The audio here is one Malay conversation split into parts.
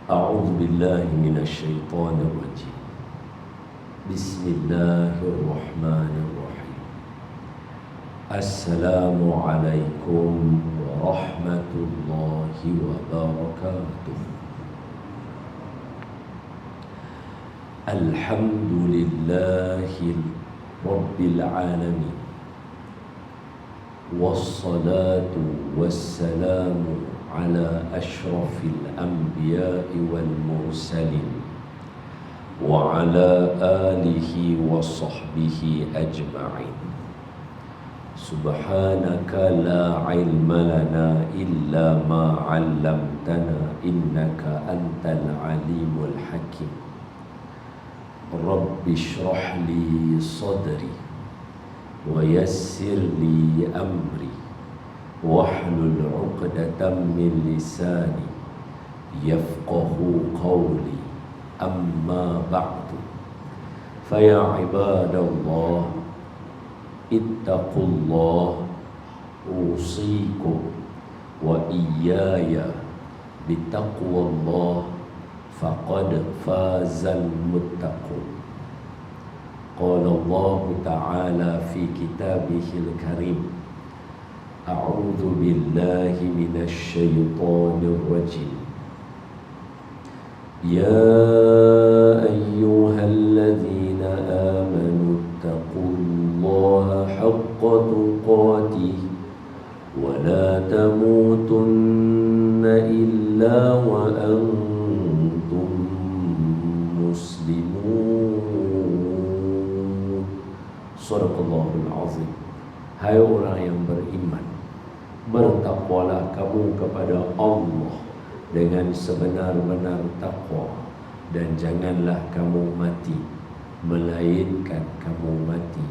A'udzu billahi minasyaitonir rajim. Bismillahirrahmanirrahim. Assalamualaikum warahmatullahi wabarakatuh. Alhamdulillahi rabbil alamin. Wassalatu wassalamu ala ashrafil anbiya'i wal mursalin wa ala alihi wa sahbihi ajma'in. Subhanaka la ilma lana illa ma 'allamtana innaka antal alimul hakim. Rabbi shrah li sadri wa yassir li amri wahlul 'uqdatam min lisani yafqahu qawli. Amma ba'du. Fa ya ibadallah, ittaqullah, usikum wa iyaya bittaqwallah, faqad fazal muttaqun. Qala Allah Ta'ala fi kitabihil karim, a'udzu billahi minasy syaithanir rajim. Ya ayyuhalladzina amanu taqullaha haqqa tuqatih wa la tamutunna illa wa antum muslimun. Shadaqallahul azim. Hai orang yang beriman, bertakwalah kamu kepada Allah dengan sebenar-benar takwa, dan janganlah kamu mati melainkan kamu mati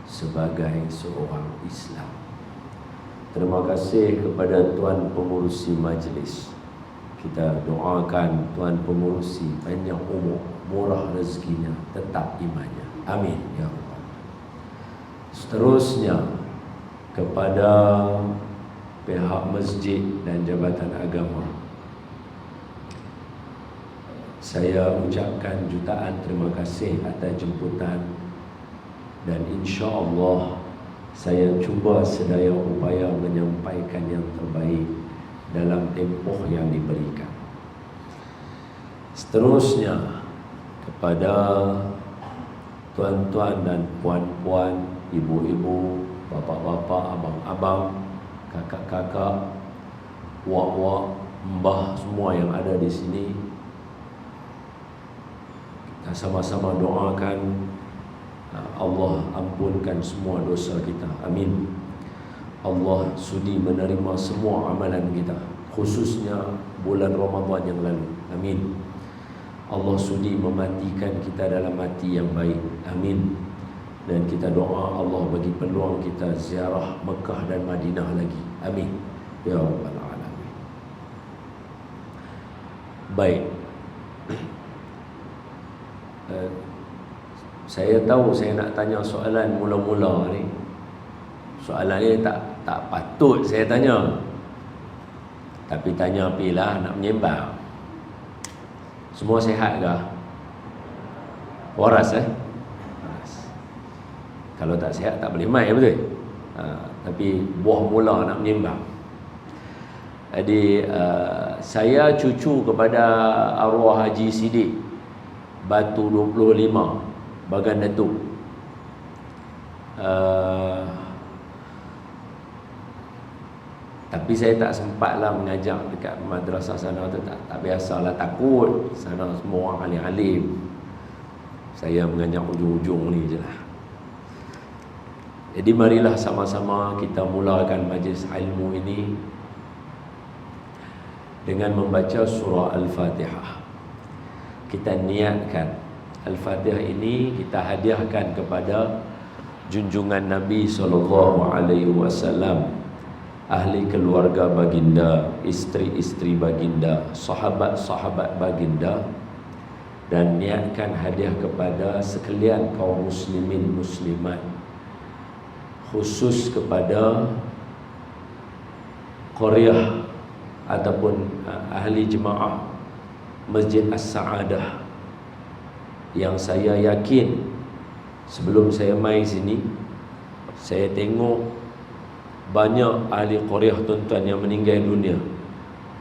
sebagai seorang Islam. Terima kasih kepada Tuan Pengurusi Majlis. Kita doakan Tuan Pengurusi panjang umur, murah rezekinya, tetap imannya. Amin ya rabbal. Seterusnya kepada pihak masjid dan jabatan agama, saya ucapkan jutaan terima kasih atas jemputan, dan insya-Allah saya cuba sedaya upaya menyampaikan yang terbaik dalam tempoh yang diberikan. Seterusnya kepada tuan-tuan dan puan-puan, ibu-ibu, bapa-bapa, abang-abang, kakak-kakak, wak-wak, mbah, semua yang ada di sini, kita sama-sama doakan Allah ampunkan semua dosa kita. Amin. Allah sudi menerima semua amalan kita, khususnya bulan Ramadan yang lalu. Amin. Allah sudi mematikan kita dalam mati yang baik. Amin. Dan kita doa Allah bagi peluang kita ziarah Mekah dan Madinah lagi. Amin ya rabbal alamin. Baik. Saya tahu saya nak tanya soalan mula-mula ni. Soalan ni tak patut saya tanya. Tapi tanya apilah, nak menyembang. Semua sihat ke? Waras waras. Kalau tak sihat tak boleh main, betul? Tapi buah mula nak menyembang. Jadi saya cucu kepada arwah Haji Siddiq Batu 25 Bagan Datuk. Tapi saya tak sempatlah mengajar dekat madrasah sana tu, tak biasalah, takut sana semua orang alim-alim. Saya mengajar ujung-ujung ni je lah. Jadi marilah sama-sama kita mulakan majlis ilmu ini dengan membaca surah Al-Fatihah. Kita niatkan Al-Fatihah ini kita hadiahkan kepada junjungan Nabi SAW, ahli keluarga baginda, isteri-isteri baginda, sahabat-sahabat baginda, dan niatkan hadiah kepada sekalian kaum muslimin muslimat, khusus kepada Korea ataupun ahli jemaah Masjid As-Saadah, yang saya yakin sebelum saya mai sini, saya tengok banyak ahli Qaryah tuan-tuan yang meninggal dunia.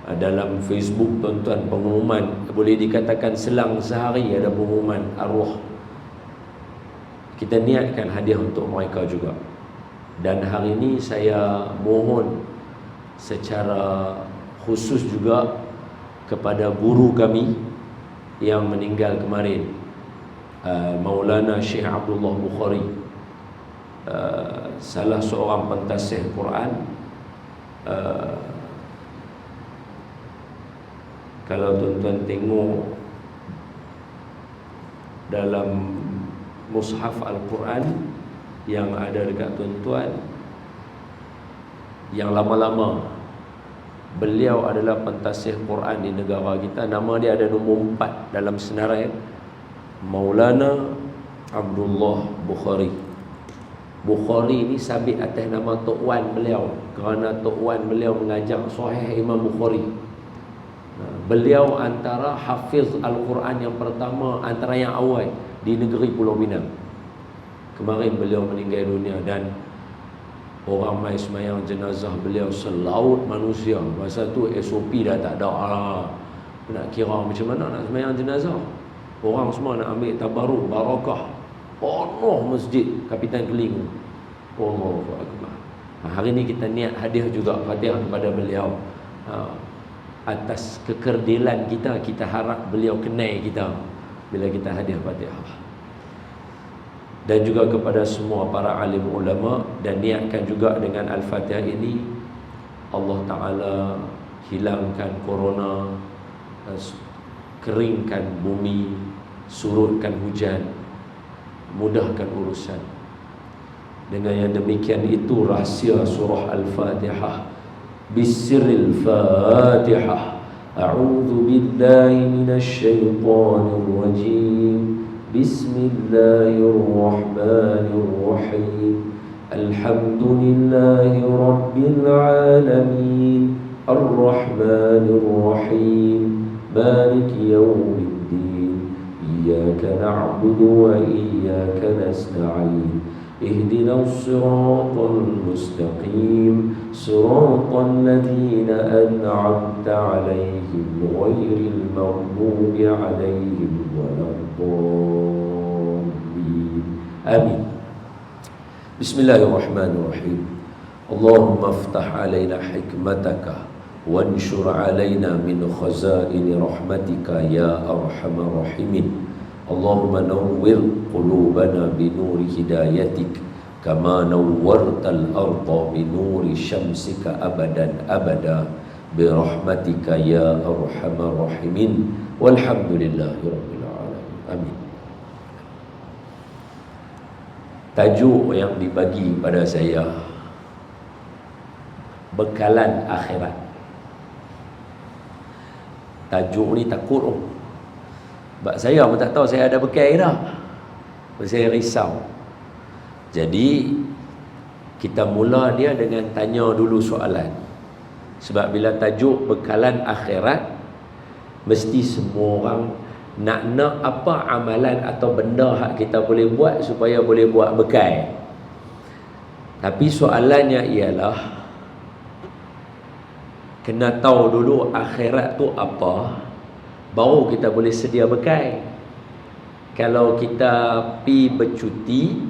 Dalam Facebook tuan-tuan, pengumuman, boleh dikatakan selang sehari ada pengumuman arwah. Kita niatkan hadiah untuk mereka juga. Dan hari ini saya mohon secara khusus juga kepada guru kami yang meninggal kemarin, Maulana Syekh Abdullah Bukhari, salah seorang pentasih Quran. Kalau tuan-tuan tengok dalam mushaf Al-Quran yang ada dekat tuan-tuan, yang lama-lama, beliau adalah pentasih Quran di negara kita. Nama dia ada nombor 4 dalam senarai, Maulana Abdullah Bukhari. Bukhari ni sabit atas nama Tok Wan beliau, kerana Tok Wan beliau mengajar Sahih Imam Bukhari. Beliau antara hafiz Al-Quran yang pertama, antara yang awal di negeri Pulau Pinang. Kemarin beliau meninggal dunia, dan orang mai semayang jenazah beliau selaut manusia. Masa tu SOP dah tak ada. Nak kira macam mana nak semayang jenazah. Orang semua nak ambil tabaruk, barakah. Penuh masjid Kapitan Keling. Allahu Akbar. Hari ni kita niat hadiah juga Fatihah kepada beliau. Atas kekerdilan kita, kita harap beliau kenal kita bila kita hadiah Fatihah. Dan juga kepada semua para alim ulama, dan niatkan juga dengan Al-Fatihah ini Allah Ta'ala hilangkan corona, keringkan bumi, surutkan hujan, mudahkan urusan. Dengan yang demikian itu rahsia surah Al-Fatihah. Bisiril Fatihah. A'udzu billahi minasy syaithanir rajim. Bismillahirrahmanirrahim. Alhamdulillahi rabbil alamin. Ar-Rahmanir-Rahim. Maliki yaumiddin. Iyyaka na'budu wa iyyaka nasta'in. Ihdinas siratal mustaqim. Siratal ladzina an'amta 'alaihim ghairil maghdubi 'alaihim waladdallin. Amin. Bismillahirrahmanirrahim. Allahumma aftah 'alaina hikmataka wanshur 'alaina min khazaini rahmatika ya arhamar rahimin. Allahumma nawwir qulubana binuri hidayatik kama nawwartal arda binuri syamsika abadan abada birahmatika ya arhamar rahimin. Walhamdulillahi rabbil alamin. Amin. Tajuk yang dibagi pada saya, bekalan akhirat. Tajuk ni takut sebab saya pun tak tahu saya ada bekal dah. Saya risau. Jadi kita mula dia dengan tanya dulu soalan. Sebab bila tajuk bekalan akhirat, mesti semua orang nak apa amalan atau benda hak kita boleh buat supaya boleh buat bekal. Tapi soalannya ialah, kena tahu dulu akhirat tu apa, baru kita boleh sedia bekal. Kalau kita pi bercuti,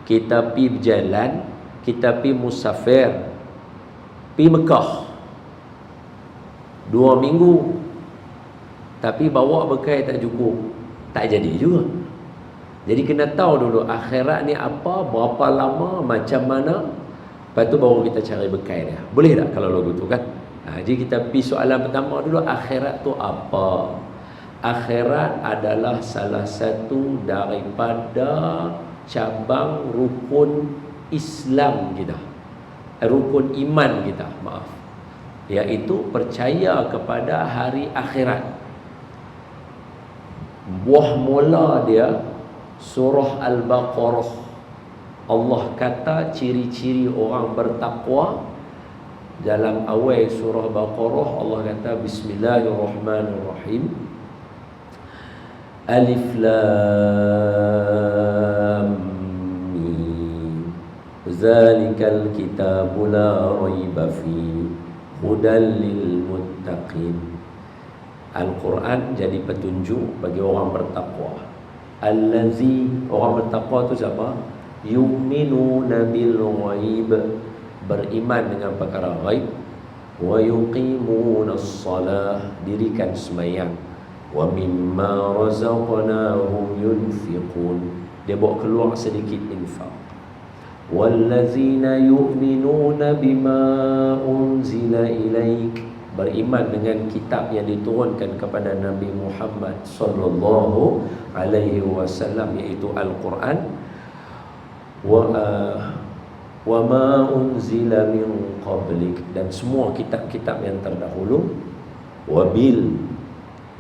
kita pi berjalan, kita pi musafir, pi Mekah 2 minggu, tapi bawa bekal tak cukup, tak jadi juga. Jadi kena tahu dulu akhirat ni apa, berapa lama, macam mana, lepas tu baru kita cari bekal dia. Boleh tak kalau lagu tu kan? Jadi kita pergi soalan pertama dulu, akhirat tu apa? Akhirat adalah salah satu daripada cabang rukun Islam kita, rukun iman kita, maaf, iaitu percaya kepada hari akhirat. Buah mula dia surah Al-Baqarah. Allah kata ciri-ciri orang bertakwa, Dalam awal surah Baqarah Allah kata Bismillahirrahmanirrahim. Alif Lam Mim. Zalikal kitabu la raiba fi hudan lil muttaqin. Al-Quran jadi petunjuk bagi orang bertakwa. Allazi, orang bertakwa tu siapa? Yu'minuna bil ghaib, beriman dengan perkara ghaib. Wa yuqimunas salah, dirikan sembahyang. Wa mimma razaqnahum yunfiqun, dia bawa keluar sedikit infak. Wallazina yu'minuna bima unzila ilaik, beriman dengan kitab yang diturunkan kepada Nabi Muhammad sallallahu alaihi wasallam, iaitu Al-Quran. Wa ma unzila min qablik, dan semua kitab-kitab yang terdahulu. Wa bil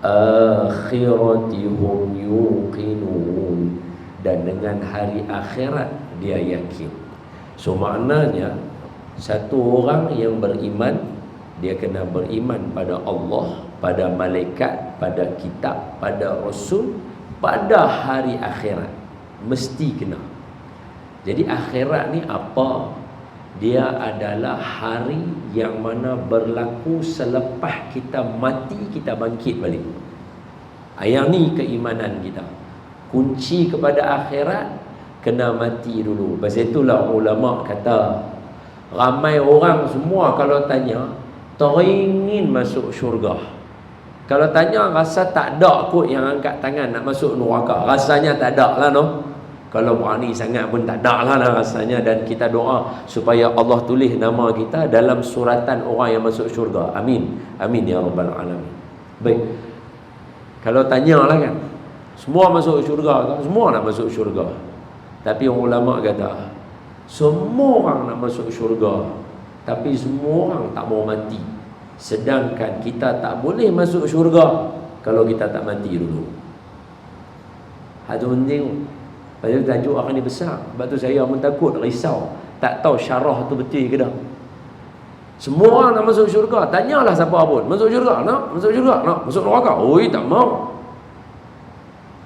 akhirati hum yuqinun, dan dengan hari akhirat dia yakin. So maknanya satu orang yang beriman, dia kena beriman pada Allah, pada malaikat, pada kitab, pada rasul, pada hari akhirat. Mesti kena. Jadi akhirat ni apa? Dia adalah hari yang mana berlaku selepas kita mati, kita bangkit balik. Yang ni keimanan kita. Kunci kepada akhirat, kena mati dulu. Sebab itulah ulama kata, ramai orang semua kalau tanya, teringin masuk syurga. Kalau tanya, rasa tak ada kot yang angkat tangan nak masuk neraka. Rasanya tak ada lah, no? Kalau berani sangat pun tak ada lah rasanya. Dan kita doa supaya Allah tulis nama kita dalam suratan orang yang masuk syurga. Amin. Amin ya Rabbal Alamin. Baik. Kalau tanya lah kan, semua masuk syurga kan? Semua nak masuk syurga. Tapi ulama kata, semua orang nak masuk syurga, tapi semua orang tak mau mati. Sedangkan kita tak boleh masuk syurga kalau kita tak mati dulu. Itu penting. Lepas tu tajuk akan ni besar. Sebab tu saya pun takut, risau, tak tahu syarah tu betul ke tak. Semua orang nak masuk syurga. Tanyalah siapa pun, masuk syurga nak? Masuk syurga nak? Masuk neraka? Oi, tak mau.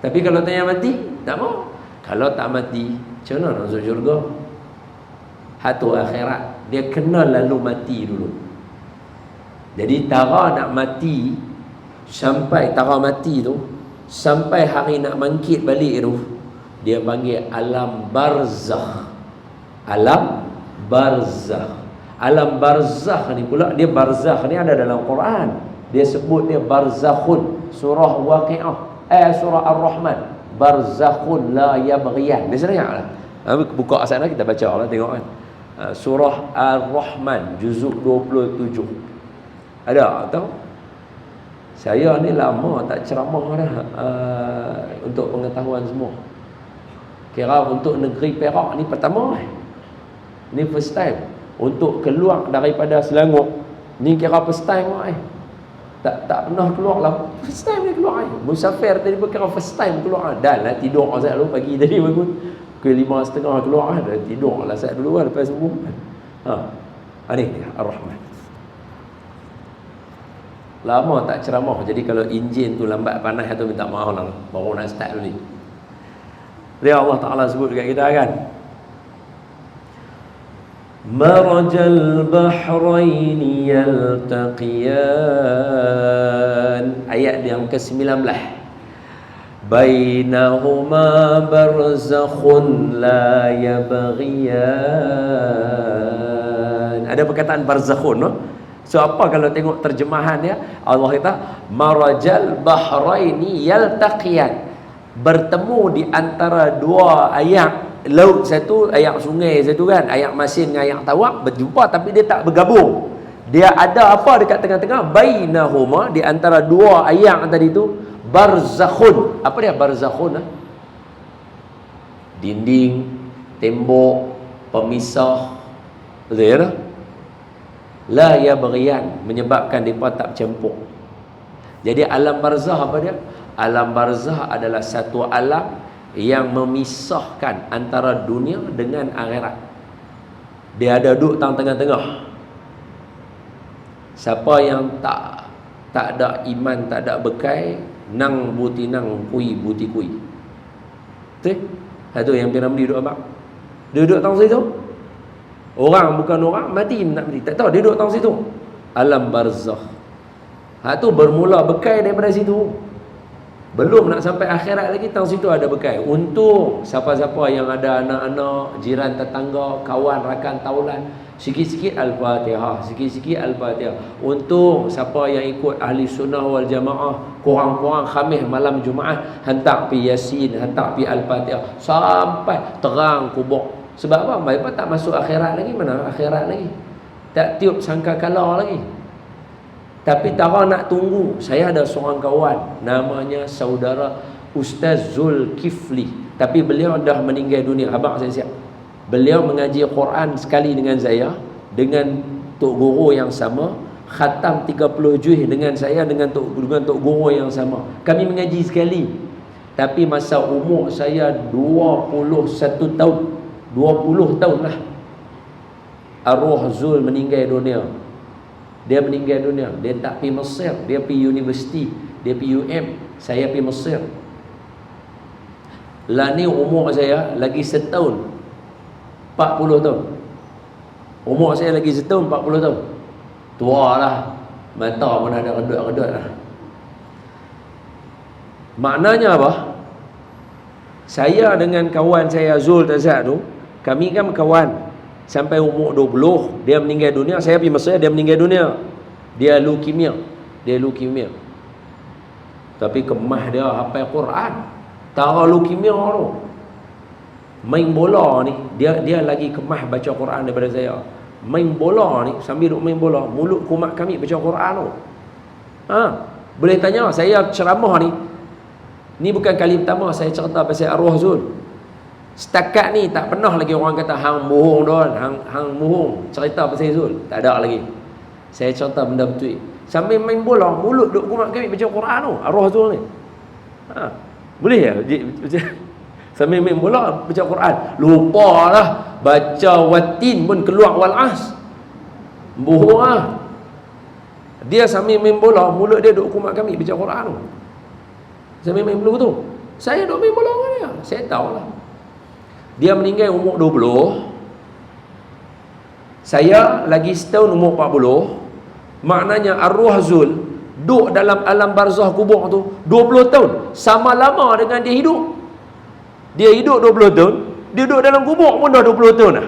Tapi kalau tanya mati, tak mau. Kalau tak mati, macam mana nak masuk syurga? Hatu akhirat, dia kena lalu mati dulu. Jadi tara nak mati, sampai tara mati tu, sampai hari nak bangkit balik tu, dia panggil alam barzakh. Alam barzakh. Alam barzakh ni pula, dia barzakh ni ada dalam Quran. Dia sebut dia barzakhun. Surah Waqi'ah, surah Ar-Rahman. Barzakhun la yabghiyan. Dia sebenarnya lah. Buka sana kita baca lah, tengok kan. Surah Ar-Rahman juzuk 27. Ada tahu? Saya ni lama tak ceramah dah untuk pengetahuan semua. Kira untuk negeri Perak ni pertama. Ni first time. Untuk keluar daripada Selangor, ni kira first time lah. Tak pernah keluar lah. First time dia keluar. Musafir tadi pun kira first time keluar. Dah lah tidur asal dulu pagi tadi bangun. Pukul 5.30 keluar dah tidur lah asal dulu lah lepas subuh. Ni Ar-Rahman. Lama tak ceramah. Jadi kalau enjin tu lambat panas tu minta maaf lah. Baru nak start dulu ni. Dia Allah Ta'ala sebut dekat kita kan, Marajal bahraini yaltaqiyan. Ayat yang ke-19. Bainahuma barzakhun la yabghiyan. Ada perkataan barzakhun, no? So apa kalau tengok terjemahan dia? Allah kata marajal bahraini yaltaqiyan, bertemu di antara dua ayak laut satu, ayak sungai satu kan, ayak masin dengan ayak tawak berjumpa tapi dia tak bergabung. Dia ada apa dekat tengah-tengah? Bainahuma, di antara dua ayak tadi tu, barzakhun. Apa dia barzakhun? Dinding, tembok, pemisah. Betul ya? La yabghiyan, menyebabkan mereka tak bercampur. Jadi alam barzah apa dia? Alam barzah adalah satu alam yang memisahkan antara dunia dengan akhirat. Dia ada duduk tengah-tengah. Siapa yang tak ada iman, tak ada bekai, nang buti nang, kui buti kui. Betul? Itu yang Piramli duduk apa? Dia duduk tang situ. Orang bukan orang, mati nak mati. Tak tahu, dia duduk tang situ. Alam barzakh. Tu bermula bekai daripada situ. Belum nak sampai akhirat lagi, tang situ ada bekai. Untuk siapa-siapa yang ada anak-anak, jiran tetangga, kawan, rakan, taulan, sikit-sikit Al-Fatihah, sikit-sikit Al-Fatihah. Untuk siapa yang ikut ahli sunnah wal jamaah, kurang-kurang Khamis malam Jumaat hantar pi Yasin, hantar pi Al-Fatihah sampai terang kubur. Sebab apa? Mereka tak masuk akhirat lagi. Mana akhirat lagi? Tak tiup sangkakala lagi. Tapi tara nak tunggu. Saya ada seorang kawan, namanya saudara Ustaz Zulkifli, tapi beliau dah meninggal dunia. Abang saya siap. Beliau mengaji Quran sekali dengan saya, dengan tok guru yang sama, khatam 30 juz dengan saya, dengan tok guru yang sama. Kami mengaji sekali. Tapi masa umur saya 21 tahun, 20 tahun lah, arwah Zul meninggal dunia. Dia meninggal dunia. Dia tak pergi Mesir, dia pergi universiti, dia pergi UM, saya pergi Mesir. Lah ni umur saya lagi setahun, 40 tahun. Umur saya lagi setahun, 40 tahun. Tua lah, mata pun ada redut-redut lah. Maknanya apa? Saya dengan kawan saya Zul Tazak tu, kami kan kawan sampai umur 20. Dia meninggal dunia, saya pergi Mesir, dia meninggal dunia. Dia leukemia. Tapi kemah dia hafal Quran. Tara leukemia tu. Main bola ni, dia lagi kemah baca Quran daripada saya. Main bola ni, sambil duk main bola, mulut kumat kami baca Quran tu. Boleh tanya, saya ceramah ni bukan kali pertama saya cerita pasal arwah Zul. Setakat ni tak pernah lagi orang kata hang bohong don, hang bohong cerita pasal Zul. Tak ada lagi. Saya cerita benda betul. Sambil main bola, mulut duk kumat kami baca Quran tu, arwah Zul ni. Boleh ya? Sambil main bola baca Quran. Lupalah baca watin pun keluar wal as. Bohong ah. Dia sambil main bola, mulut dia duk kumat kami baca Quran tu. Sambil main bola tu. Saya duk main bola dengan dia. Saya tahulah. Dia meninggal umur 20. Saya lagi setahun umur 40. Maknanya arwah Zul duduk dalam alam barzah kubur tu 20 tahun. Sama lama dengan dia hidup. Dia hidup 20 tahun, dia duduk dalam kubur pun dah 20 tahun dah.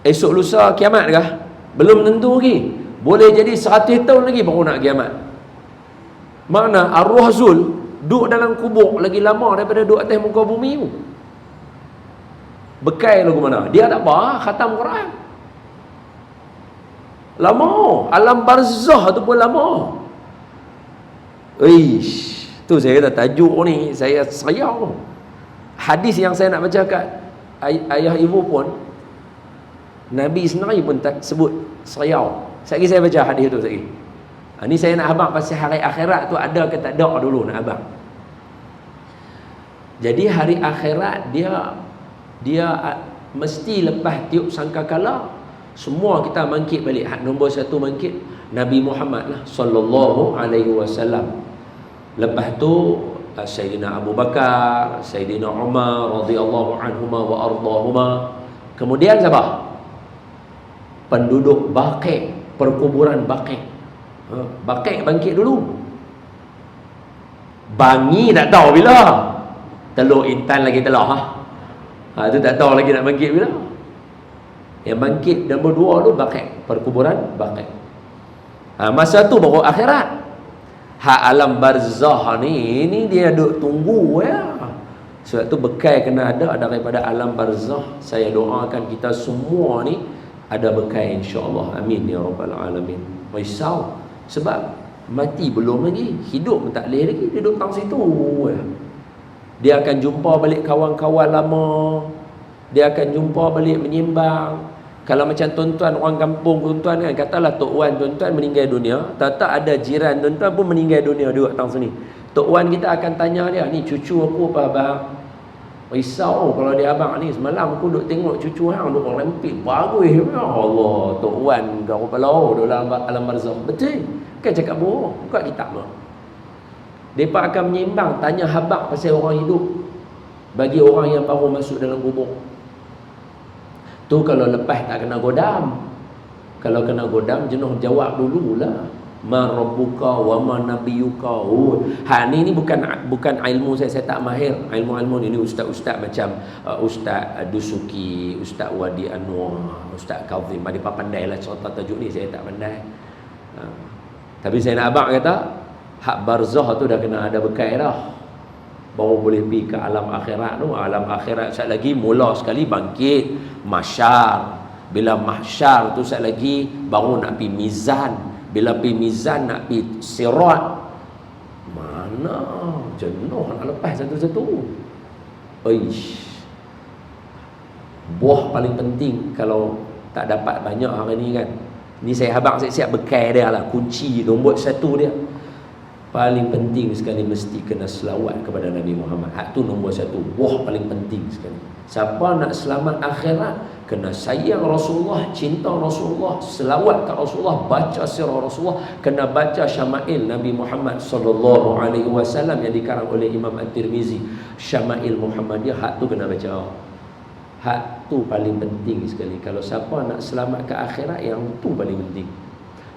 Esok lusa kiamat kah? Belum tentu lagi. Boleh jadi 100 tahun lagi baru nak kiamat. Makna arwah Zul duduk dalam kubur lagi lama daripada duduk atas muka bumi tu. Bekai lagu mana? Dia tak apa, khatam Quran. Lama. Alam barzah tu pun lama. Ish, tu saya kata tajuk ni saya sayang. Hadis yang saya nak baca kat ayah ibu pun, Nabi sendiri pun tak sebut sayang. Sekali saya baca hadis tu sekali. Ni saya nak abang pasal hari akhirat tu ada ke tak ada dulu nak abang. Jadi hari akhirat dia mesti lepas tiup sangkakala semua kita bangkit balik. Nombor satu bangkit Nabi Muhammad lah sallallahu alaihi wasallam. Lepas tu Sayyidina Abu Bakar, Sayyidina Umar radhiyallahu anhuma wa ardahuma. Kemudian siapa? Penduduk Baqi', perkuburan Baqi'. Baqi' bangkit dulu. Bangi tak tahu bila. Telur Intan lagi telah. Tu tak tahu lagi nak bangkit bila. Yang bangkit nombor 2 tu Baqi', perkuburan Baqi'. Masa tu baru akhirat. Alam barzah ni dia duk tunggu ya. Sebab tu bekai kena ada daripada alam barzah. Saya doakan kita semua ni ada bekai insya-Allah. Amin ya rabbal alamin. Risau sebab mati belum lagi, hidup pun tak boleh lagi, dia duduk tang situ ya. Dia akan jumpa balik kawan-kawan lama. Dia akan jumpa balik menyimbang. Kalau macam tuan-tuan orang kampung tuan-tuan kan, katalah Tok Wan tuan-tuan meninggal dunia, tak ada jiran tuan-tuan pun meninggal dunia duduk tang sini. Tok Wan kita akan tanya dia, ni cucu aku apa abang? Risau kalau dia abang ni semalam aku duk tengok cucu hang duk rempit bagus. Ya Allah, Tok Wan kau kepala dalam alam barzakh. Betul. Kan cakap bohong. Buka kitab mah. Depa akan menyimbang tanya habaq pasal orang hidup bagi orang yang baru masuk dalam kubur. Tu kalau lepas tak kena godam. Kalau kena godam jenuh jawab dululah. Ma rabbuka wa ma nabiyuka. Hak ni bukan ilmu saya tak mahir. Ilmu-ilmu ini ustaz-ustaz macam Ustaz Dusuki, Ustaz Wadi Anwar, Ustaz Kazim. Mereka pandailah cerita tajuk ni, saya tak pandai. Tapi saya nak abang kata hak barzah tu dah kena ada bekal dah. Baru boleh pergi ke alam akhirat tu. Alam akhirat sekali lagi mula sekali bangkit mahsyar. Bila mahsyar tu sekali lagi baru nak pergi mizan. Bila pergi mizan nak pergi sirat. Mana jenuh nak lepas satu-satu. Oish. Buah paling penting kalau tak dapat banyak hari ni kan. Ni saya habaq siap-siap bekal dia lah. Kunci nombor satu dia. Paling penting sekali mesti kena selawat kepada Nabi Muhammad. Hak tu nombor satu. Buah paling penting sekali. Siapa nak selamat akhirat, kena sayang Rasulullah, cinta Rasulullah, selawat ke Rasulullah, baca sirah Rasulullah, kena baca syama'il Nabi Muhammad sallallahu alaihi wasallam yang dikarang oleh Imam At-Tirmizi. Syama'il Muhammadiyah, hak tu kena baca. Hak tu paling penting sekali. Kalau siapa nak selamat ke akhirat, yang tu paling penting.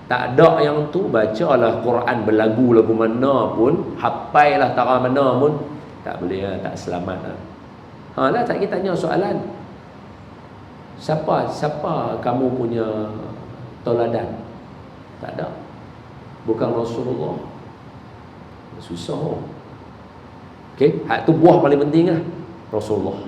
Tak ada yang tu, bacalah Quran berlagu lagu mana pun, hafailah tara mana pun, tak boleh lah, tak selamat lah. Lah tak kita tanya soalan. Siapa kamu punya tauladan? Tak ada. Bukan Rasulullah. Susah. Okey, hak tu buah paling penting lah. Rasulullah.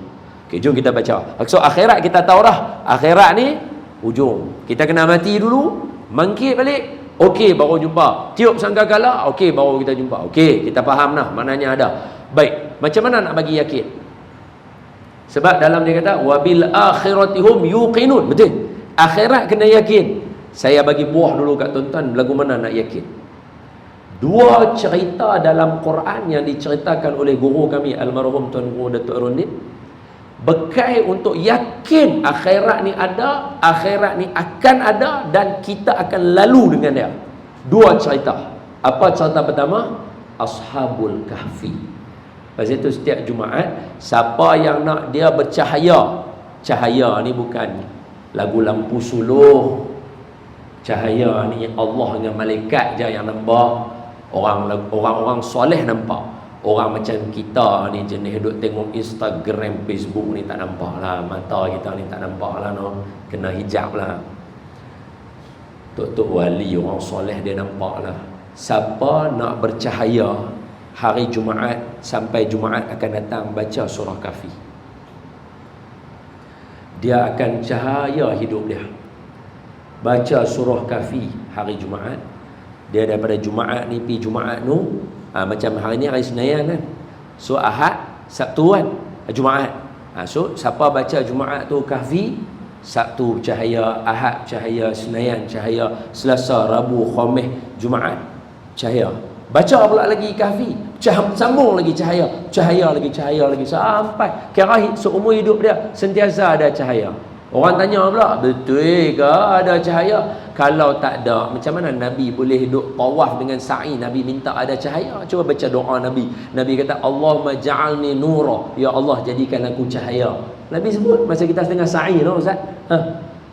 Okey, jom kita baca. Maksud akhirat kita tahu dah. Akhirat ni ujung. Kita kena mati dulu, bangkit balik. Okey, baru jumpa. Tiup sangkakala, okey, baru kita jumpa. Okey, kita faham dah maknanya ada. Baik, macam mana nak bagi yakin? Sebab dalam dia kata wabil akhiratihum yuqinun. Betul. Akhirat kena yakin. Saya bagi buah dulu kat tuan-tuan, lagu mana nak yakin. Dua cerita dalam Quran yang diceritakan oleh guru kami almarhum Tuan Guru Datuk Rundin, bekal untuk yakin akhirat ni ada, akhirat ni akan ada dan kita akan lalu dengan dia. Dua cerita. Apa cerita pertama? Ashabul Kahfi. Lepas itu setiap Jumaat, siapa yang nak dia bercahaya. Cahaya ni bukan lagu lampu suluh. Cahaya ni Allah dengan malaikat je yang nampak. Orang-orang soleh nampak. Orang macam kita ni jenis duk tengok Instagram, Facebook ni tak nampak lah. Mata kita ni tak nampak lah, no. Kena hijab lah. Tok-tok wali, orang soleh dia nampak lah. Siapa nak bercahaya hari Jumaat sampai Jumaat akan datang, baca surah Kahfi. Dia akan cahaya hidup dia. Baca surah Kahfi hari Jumaat. Dia daripada Jumaat ni pergi Jumaat tu, macam hari ni hari Senayan kan. So Ahad, Sabtu kan, Jumaat. So siapa baca Jumaat tu Kahfi, Sabtu cahaya, Ahad cahaya, Senayan cahaya, Selasa, Rabu, Khamis, Jumaat cahaya. Baca pula lagi Kahfi, sambung lagi cahaya, cahaya lagi sampai kira seumur hidup dia sentiasa ada cahaya. Orang tanya pula, betul ke ada cahaya? Kalau tak ada, macam mana Nabi boleh duduk tawaf dengan sa'i? Nabi minta ada cahaya. Cuba baca doa Nabi. Nabi kata, Allahumma ja'alni nura. Ya Allah, jadikan aku cahaya. Nabi sebut masa kita tengah sa'i tu, Ustaz.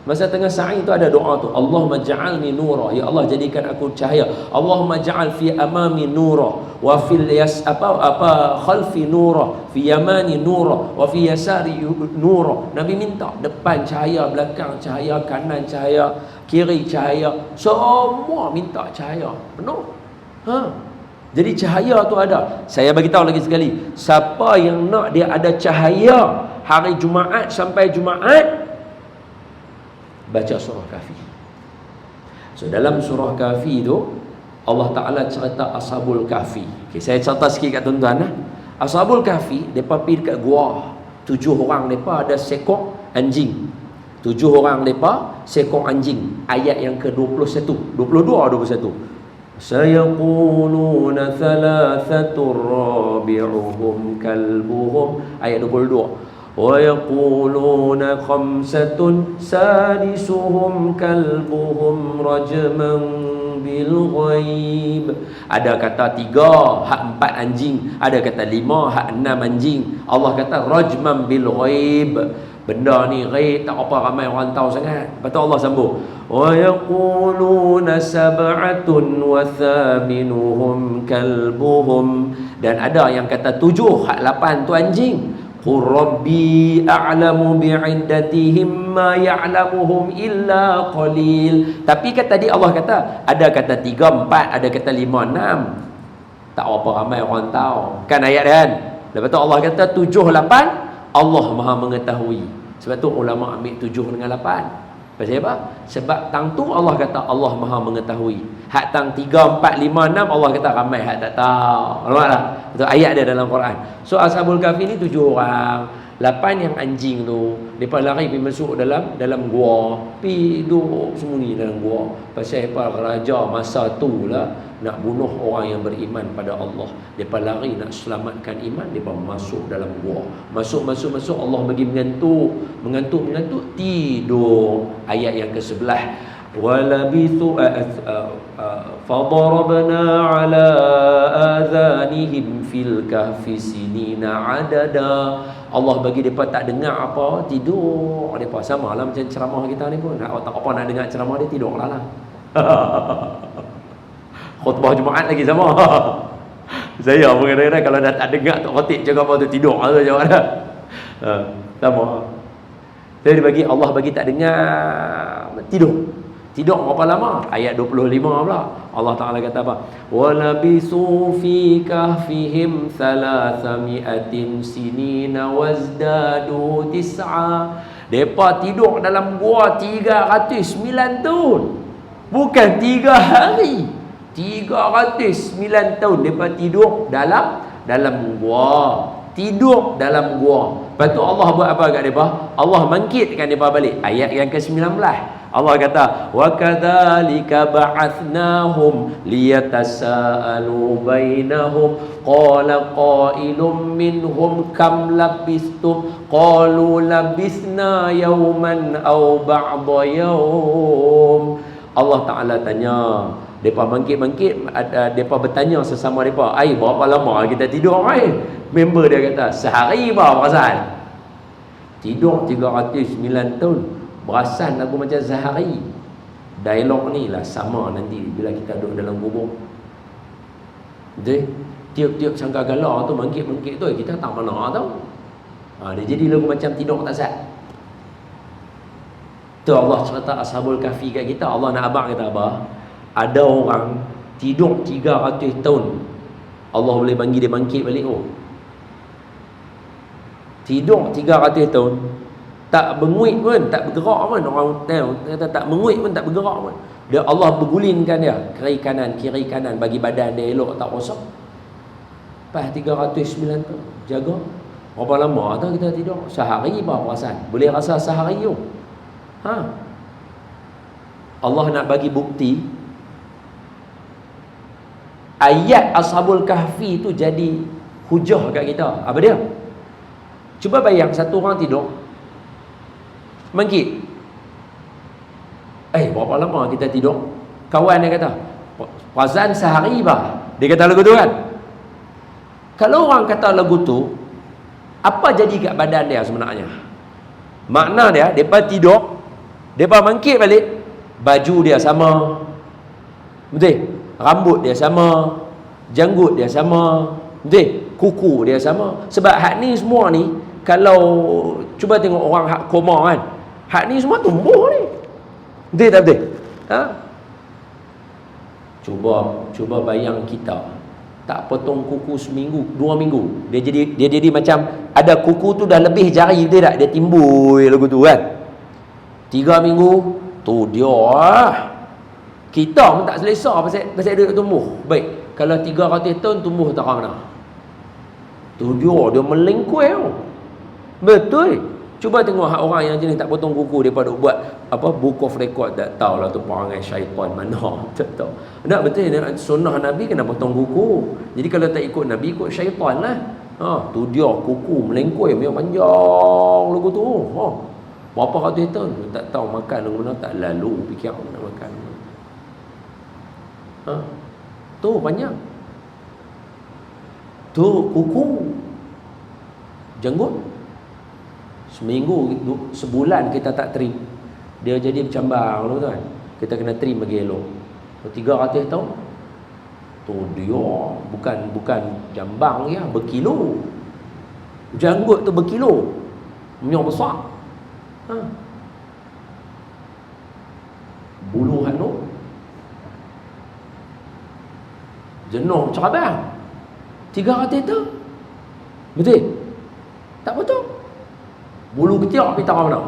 Masa tengah sa'i tu ada doa tu, Allahumma ja'alni nura. Ya Allah, jadikan aku cahaya. Allahumma ja'al fi amami nura wa fil khalfi nura, fi yamani nura wa fi yasari nura. Nabi minta depan cahaya, belakang cahaya, kanan cahaya, kiri cahaya, semua minta cahaya penuh. Jadi cahaya tu ada. Saya bagi tahu lagi sekali, siapa yang nak dia ada cahaya hari Jumaat sampai Jumaat, baca surah Kahfi. So dalam surah Kahfi tu Allah Ta'ala cerita Ashabul Kahfi. Okay, saya cerita sikit kat tuan-tuan. Ashabul Kahfi, mereka pergi dekat gua. 7 orang mereka ada sekor anjing. 7 orang mereka sekor anjing. Ayat yang ke-21, 22 atau 21. Sayaquluna thalathatur rabi'uhum kalbuhum. Ayat 22. Wa yaquluna khamsatun sadisuhum kalbuhum rajman bil ghaib. Ada kata 3, hak 4 anjing. Ada kata 5, hak 6 anjing. Allah kata rajman bil ghaib. Benda ni ghaib, tak apa ramai orang tahu sangat. Lepas tu Allah sambung, wa yaquluna sab'atun wa thaminuhum kalbuhum. Dan ada yang kata 7, hak 8 tu anjing. Qur rabbi a'lamu bi'iddatihim ma ya'lamuhum illa qalil. Tapi kata tadi Allah kata ada kata 3, 4, ada kata 5, 6. Tak apa ramai orang tahu. Kan ayat kan? Lepas tu Allah kata 7, 8 Allah Maha mengetahui. Sebab tu ulama ambil 7 dengan 8. Pasal apa? Sebab tang tu Allah kata Allah Maha mengetahui. Hak tang 3, 4, 5, 6 Allah kata ramai hak tak tahu. Nampak tak? Itu ayat dia dalam Quran. So Ashabul Kahfi ni 7 orang. 8 yang anjing tu, depa lari pergi masuk dalam gua, pi duduk sembunyi dalam gua. Pasal apa? Raja masa tu lah nak bunuh orang yang beriman pada Allah. Depa lari nak selamatkan iman, depa masuk dalam gua. Masuk Allah bagi mengantuk, tidur. Ayat yang ke-11. Walabithu fadarabna ala adhanihim fil kahfi sinina adada. Allah bagi mereka tak dengar apa, tidur. Mereka sama lah macam ceramah kita ni pun. Tak apa nak dengar ceramah dia, tidur lah. Khutbah Jumaat lagi sama. Saya pun kadang-kadang kalau dah tak dengar tak khatib cakap apa tu, tidur lah jawab dah. Sama. Jadi Allah bagi tak dengar, tidur. Tidur berapa lama? Ayat 25 pula. Allah Ta'ala kata apa? وَلَبِثُوا فِي كَهْفِهِمْ 300 سِنِينَ وَازْدَادُوا 9. Mereka tidur dalam gua 309 tahun. Bukan 3 hari. 309 tahun mereka tidur dalam gua. Tidur dalam gua. Lepas tu Allah buat apa kat mereka? Allah bangkitkan mereka balik. Ayat yang ke-19. Allah kata, wa kadzalika ba'athnahum liyatasaalu bainahum qala qailum minhum kam labistum qalu labisna yawman aw ba'da yawm. Allah Taala tanya, depa bangkit, depa bertanya sesama depa, ai berapa lama kita tidur ai? Member dia kata, sehari bah perasan. Tidur 309 tahun. Berasan aku macam sehari. Dialog ni lah sama nanti bila kita duduk dalam kubur. Jadi tiap-tiap sangka gala tu bangkit tu kita tak mana tahu. Dia jadi lagu macam tidur tak sah. Tu Allah cerita Ashabul Kahfi kat kita. Allah nak abang kata apa? Ada orang tidur 300 tahun. Allah boleh bagi dia bangkit balik. Tidur 300 tahun, tak menguit pun, tak bergerak pun. Orang kata tak menguit pun, tak bergerak pun. Dia Allah bergulingkan dia kiri kanan bagi badan dia elok, tak rosak. Lepas 309 tu jaga. Berapa lama tu kita tidur? Sehari apa perasan? Boleh rasa sehari tu. Allah nak bagi bukti. Ayat Ashabul Kahfi tu jadi hujah kat kita. Apa dia? Cuba bayang satu orang tidur, bangkit. Berapa lama kita tidur? Kawan dia kata, perasan sehari bah. Dia kata lagu tu kan. Kalau orang kata lagu tu, apa jadi kat badan dia sebenarnya? Makna dia, depa tidur, depa bangkit balik, baju dia sama. Betul? Rambut dia sama, janggut dia sama, betul? Kuku dia sama. Sebab hak ni semua ni, kalau cuba tengok orang hak koma kan, hak ni semua tumbuh ni. Betul tak betul? Cuba bayang kita tak potong kuku seminggu, 2 minggu, dia jadi macam ada kuku tu dah lebih jari, betul tak? Dia timbul lagu tu kan. 3 minggu tu dia kita pun tak selesa pasal dia tumbuh. Baik, kalau 300 tahun tumbuh tak mana? Tu dia melengkuih. Betul. Cuba tengok hak orang yang jenis tak potong kuku, daripada buat apa, book of record, tak tahulah tu perangai syaitan mana. Tak tahu. Tak betul, sunnah Nabi kena potong kuku. Jadi kalau tak ikut Nabi, ikut syaitan lah. Tu dia kuku melengkui yang panjang lagu tu. Berapa ratus tahun tak tahu makan lagu mana, tak lalu fikir nak makan. Tu panjang. Tu kuku. Jenggot. Seminggu, sebulan kita tak trim, dia jadi bercambang tu kan. Kita kena trim bagi elok. 300 tahun. Tu dia bukan jambang ya, berkilo. Janggut tu berkilo. Minyak besar. Bulu hanu. Jenuh cerabang. 300 tahun. Betul? Tak betul. Bulu ketiak pergi taruh mana?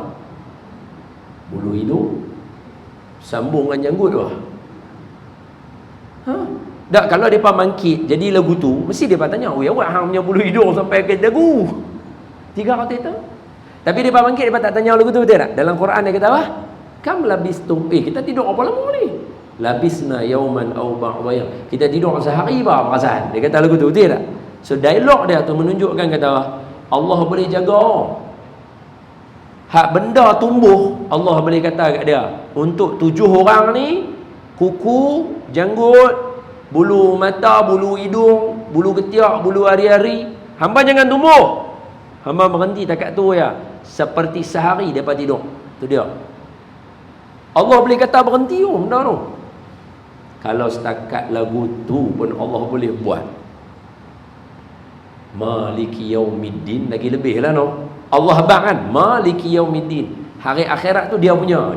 Bulu hidung sambung dengan janggut tu. Tak, kalau mereka mangkit jadi lagu tu, mesti mereka tanya, "Oh ya awak hang punya bulu hidung sampai ke dagu 300 tahun." Tapi mereka mangkit, mereka tak tanya lagu tu, betul tak? Dalam Quran dia kata apa? Kam labistum, kita tidur apa lama ni? Labisna yauman aw ba'dha yaum. Kita tidur sehari apa perasaan? Dia kata lagu tu, betul tak? So dialog dia tu menunjukkan kata Allah boleh jaga. Hak benda tumbuh, Allah boleh kata kat dia, untuk 7 orang ni, kuku, janggut, bulu mata, bulu hidung, bulu ketiak, bulu hari-hari, hamba jangan tumbuh. Hamba berhenti takat tu ya. Seperti sehari dia tidur. Tu dia. Allah boleh kata berhenti benda tu. Kalau setakat lagu tu pun Allah boleh buat. Maliki yaumiddin, lagi lebih lah no. Allah abang kan, Maliki yaumiddin, hari akhirat tu dia punya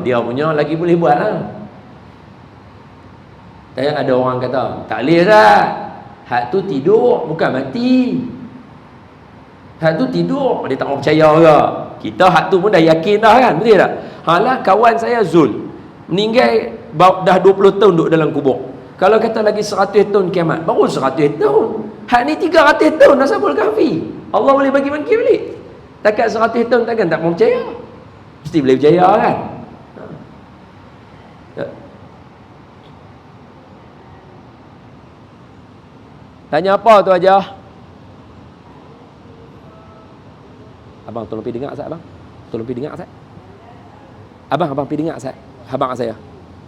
lagi boleh buat lah. Tanya ada orang kata, tak boleh tak, hak tu tidur bukan mati, hak tu tidur, dia tak mau percaya ke? Kita hak tu pun dah yakin dah kan, betul tak? Halah kawan saya Zul meninggal dah 20 tahun duduk dalam kubur. Kalau kata lagi 100 tahun kiamat, baru 100 tahun. Hak ni 300 tahun Ashabul Kahfi, Allah boleh bagi bangkit balik. Takat 100 tahun takkan tak mau percaya? Mesti boleh percaya kan? Tanya apa tu aja? Abang tolong pergi dengar Ustaz abang. Tolong pergi dengar Ustaz. Abang pergi dengar Ustaz. Abang saya.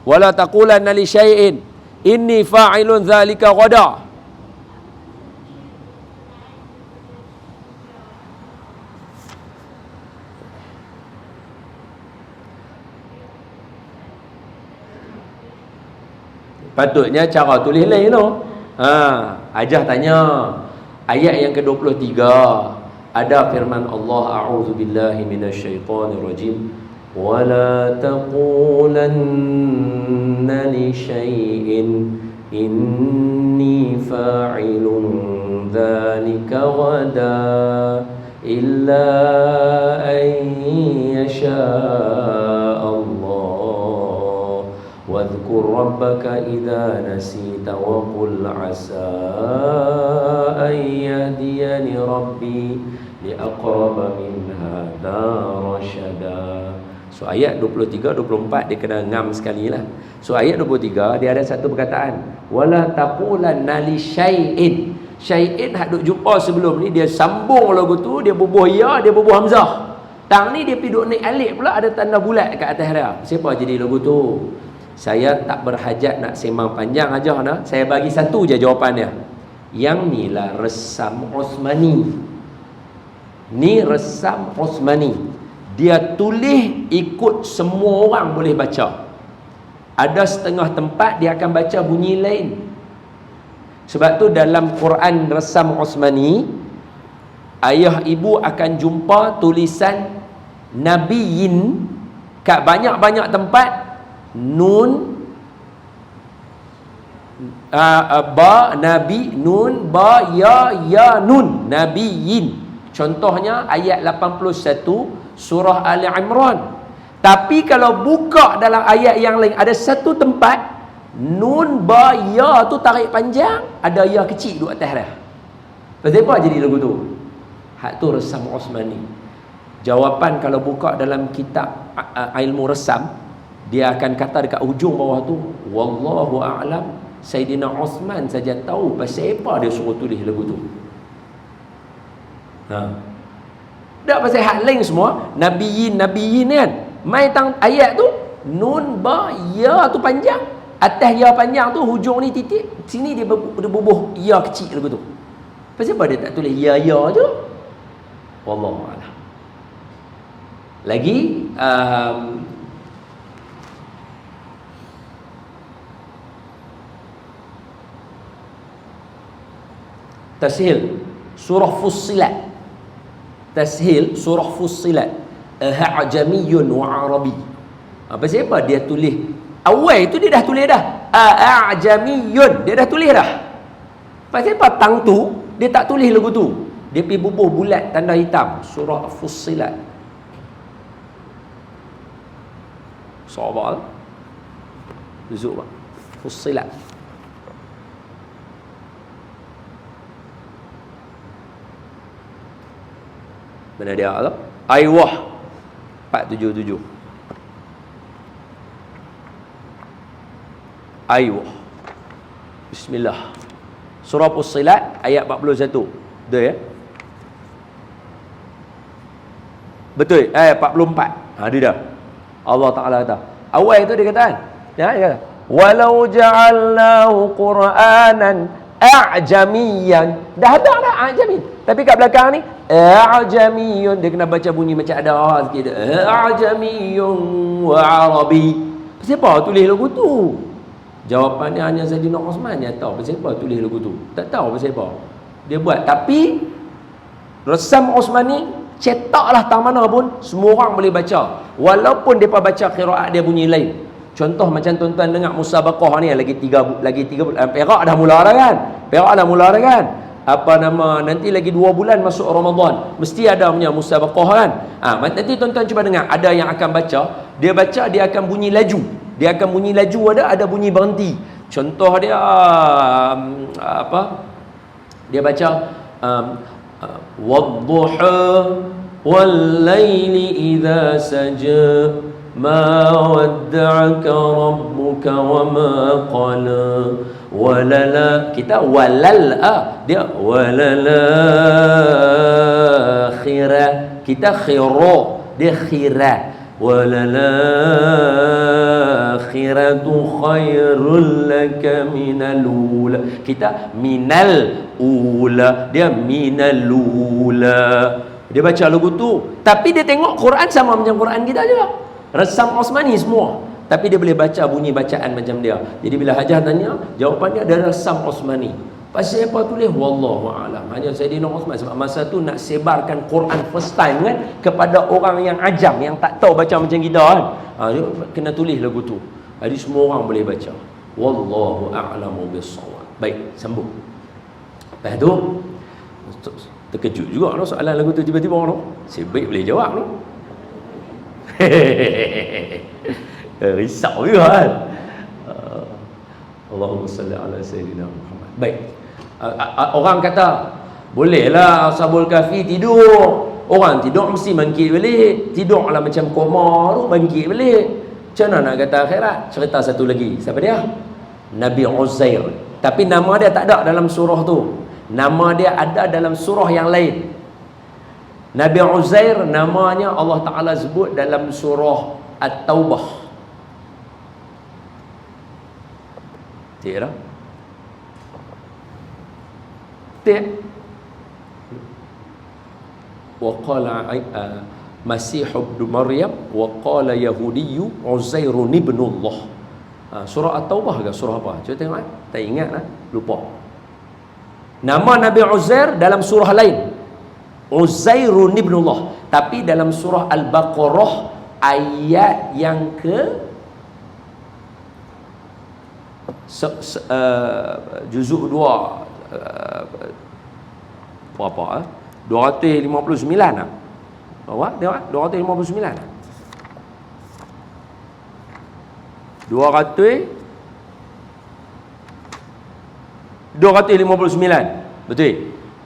Wala taqulanna li syai'in inni fa'ilun dzalika ghada. Patutnya cara tulis lain tu. Ajah tanya ayat yang ke-23, ada firman Allah, a'udzubillahi minasyaitonirrajim, wala taqulanna li syai'in inni fa'ilun dzalika ghada illa an yasha واذكر ربك إذا نسيت وقل عسى أن يهديني ربي لأقرب من هذا رشدا. So ayat 23-24 dia kena ngam sekali lah. So ayat 23 dia ada satu perkataan, wala taqulanna li syai'in. Syai'in hak duk jumpa sebelum ni dia sambung lagu tu, dia bubuh ya, dia bubuh hamzah. Tang ni dia pergi duk naik alif pula, ada tanda bulat kat atas dia. Siapa jadi lagu tu? Saya tak berhajat nak sembang panjang aja nah. Saya bagi satu je jawapannya. Yang ni lah resam Osmani. Ni resam Osmani. Dia tulis ikut semua orang boleh baca. Ada setengah tempat dia akan baca bunyi lain. Sebab tu dalam Quran resam Osmani, ayah ibu akan jumpa tulisan Nabiyin kat banyak-banyak tempat. Nun ba nabi, nun ba ya nun, nabiyin. Contohnya ayat 81 surah Ali Imran. Tapi kalau buka dalam ayat yang lain, ada satu tempat nun ba ya tu tarik panjang, ada ya kecil duduk atas dia. Pasal apa jadi lagu tu? Hak tu resam Osmani. Jawapan kalau buka dalam kitab ilmu resam, dia akan kata dekat ujung bawah tu, wallahu a'lam, Saidina Osman saja tahu pasal apa dia suruh tulis lagu tu. Tak pasal hak lain semua, nabiyin kan. Mai tang ayat tu nun ba ya tu panjang, atas ya panjang tu hujung ni titik, sini dia berbubuh ya kecil lagu tu. Pasal apa dia tak tulis ya je? Wallahu a'lam. Lagi tashil surah Fussilat. Tashil surah Fussilat, a'jamiyyun wa arabi. Pasal apa dia tulis awal itu, dia dah tulis dah a'jamiyyun, dia dah tulis dah. Pasal apa tang tu dia tak tulis lagu tu, dia pergi bubuh bulat tanda hitam surah Fussilat. Sabar juzuk pak Fussilat. Mana dia tu? Aywah 477. Aywah. Bismillah. Surah Fussilat ayat 41. Betul ya? Betul. Ayat 44. Dia dah. Allah Ta'ala kata. Awal itu dia kata kan? Dia kata, walau ja'alnahu Qur'anan a'jamiyan. Dah ada a'jami. Tapi kat belakang ni a'jamiyun, dia kena baca bunyi macam ada sikit. A'jamiyun wa arabi. Pasal apa tulis lagu tu? Jawapannya hanya Saidina Osman yang tahu pasal apa tulis lagu tu. Tak tahu pasal apa dia buat. Tapi resam Osman ni cetaklah tang mana pun semua orang boleh baca, walaupun depa baca qiraat dia bunyi lain. Contoh macam tuan-tuan dengar musabaqah ni, lagi tiga perak dah mula dah kan, apa nama, nanti lagi 2 bulan masuk Ramadan, mesti ada punya musabaqah kan. Nanti tuan-tuan cuba dengar, ada yang akan baca, dia akan bunyi laju, ada bunyi berhenti. Contoh dia apa, dia baca wadduha wal-laili idza saja ma wadda'aka rabbuka wa ma qala walala, kita walal dia walala khira, kita khira, dia khira, walala khiratu khairul laka minal ula, kita minal ula, dia minal ula. Dia baca lagu tu, tapi dia tengok Quran sama macam Quran kita juga, resam Osmani semua, tapi dia boleh baca bunyi bacaan macam dia. Jadi bila Hajah tanya, jawapannya ada resam Osmani. Pasal apa tulis wallahu a'lam, hanya Saidina Osman, sebab masa tu nak sebarkan Quran first time kan kepada orang yang ajam, yang tak tahu baca macam kita kan. Dia kena tulis lagu tu. Jadi semua orang boleh baca. Wallahu a'lamu bis-shawab. Baik, sambung. Lepas tu terkejut juga no, soalan lagu tu tiba-tiba no. Sebaik boleh jawab no. Risau juga kan. Allahumma salli ala sayyidina Muhammad. Baik. Orang kata bolehlah Ashabul Kahfi tidur. Orang tidur mesti bangkit balik. Tidurlah macam koma tu, bangkit balik. Macam mana nak kata akhirat? Cerita satu lagi. Siapa dia? Nabi Uzair. Tapi nama dia tak ada dalam surah tu. Nama dia ada dalam surah yang lain. Nabi Uzair namanya Allah Ta'ala sebut dalam surah At-Taubah. Tak tak? Tak. Wa qala Masih ibn Maryam wa qala Yahudiyyu Uzair ibnullah. Surah At-Taubah ke surah apa? Cuba tengok kan? Tak ingat lah, lupa. Nama Nabi Uzair dalam surah lain, Uzairun ibnullah, tapi dalam surah Al-Baqarah ayat yang ke juzuk 2 berapa 259 ah. Berapa? Tengok 259. 259. Betul.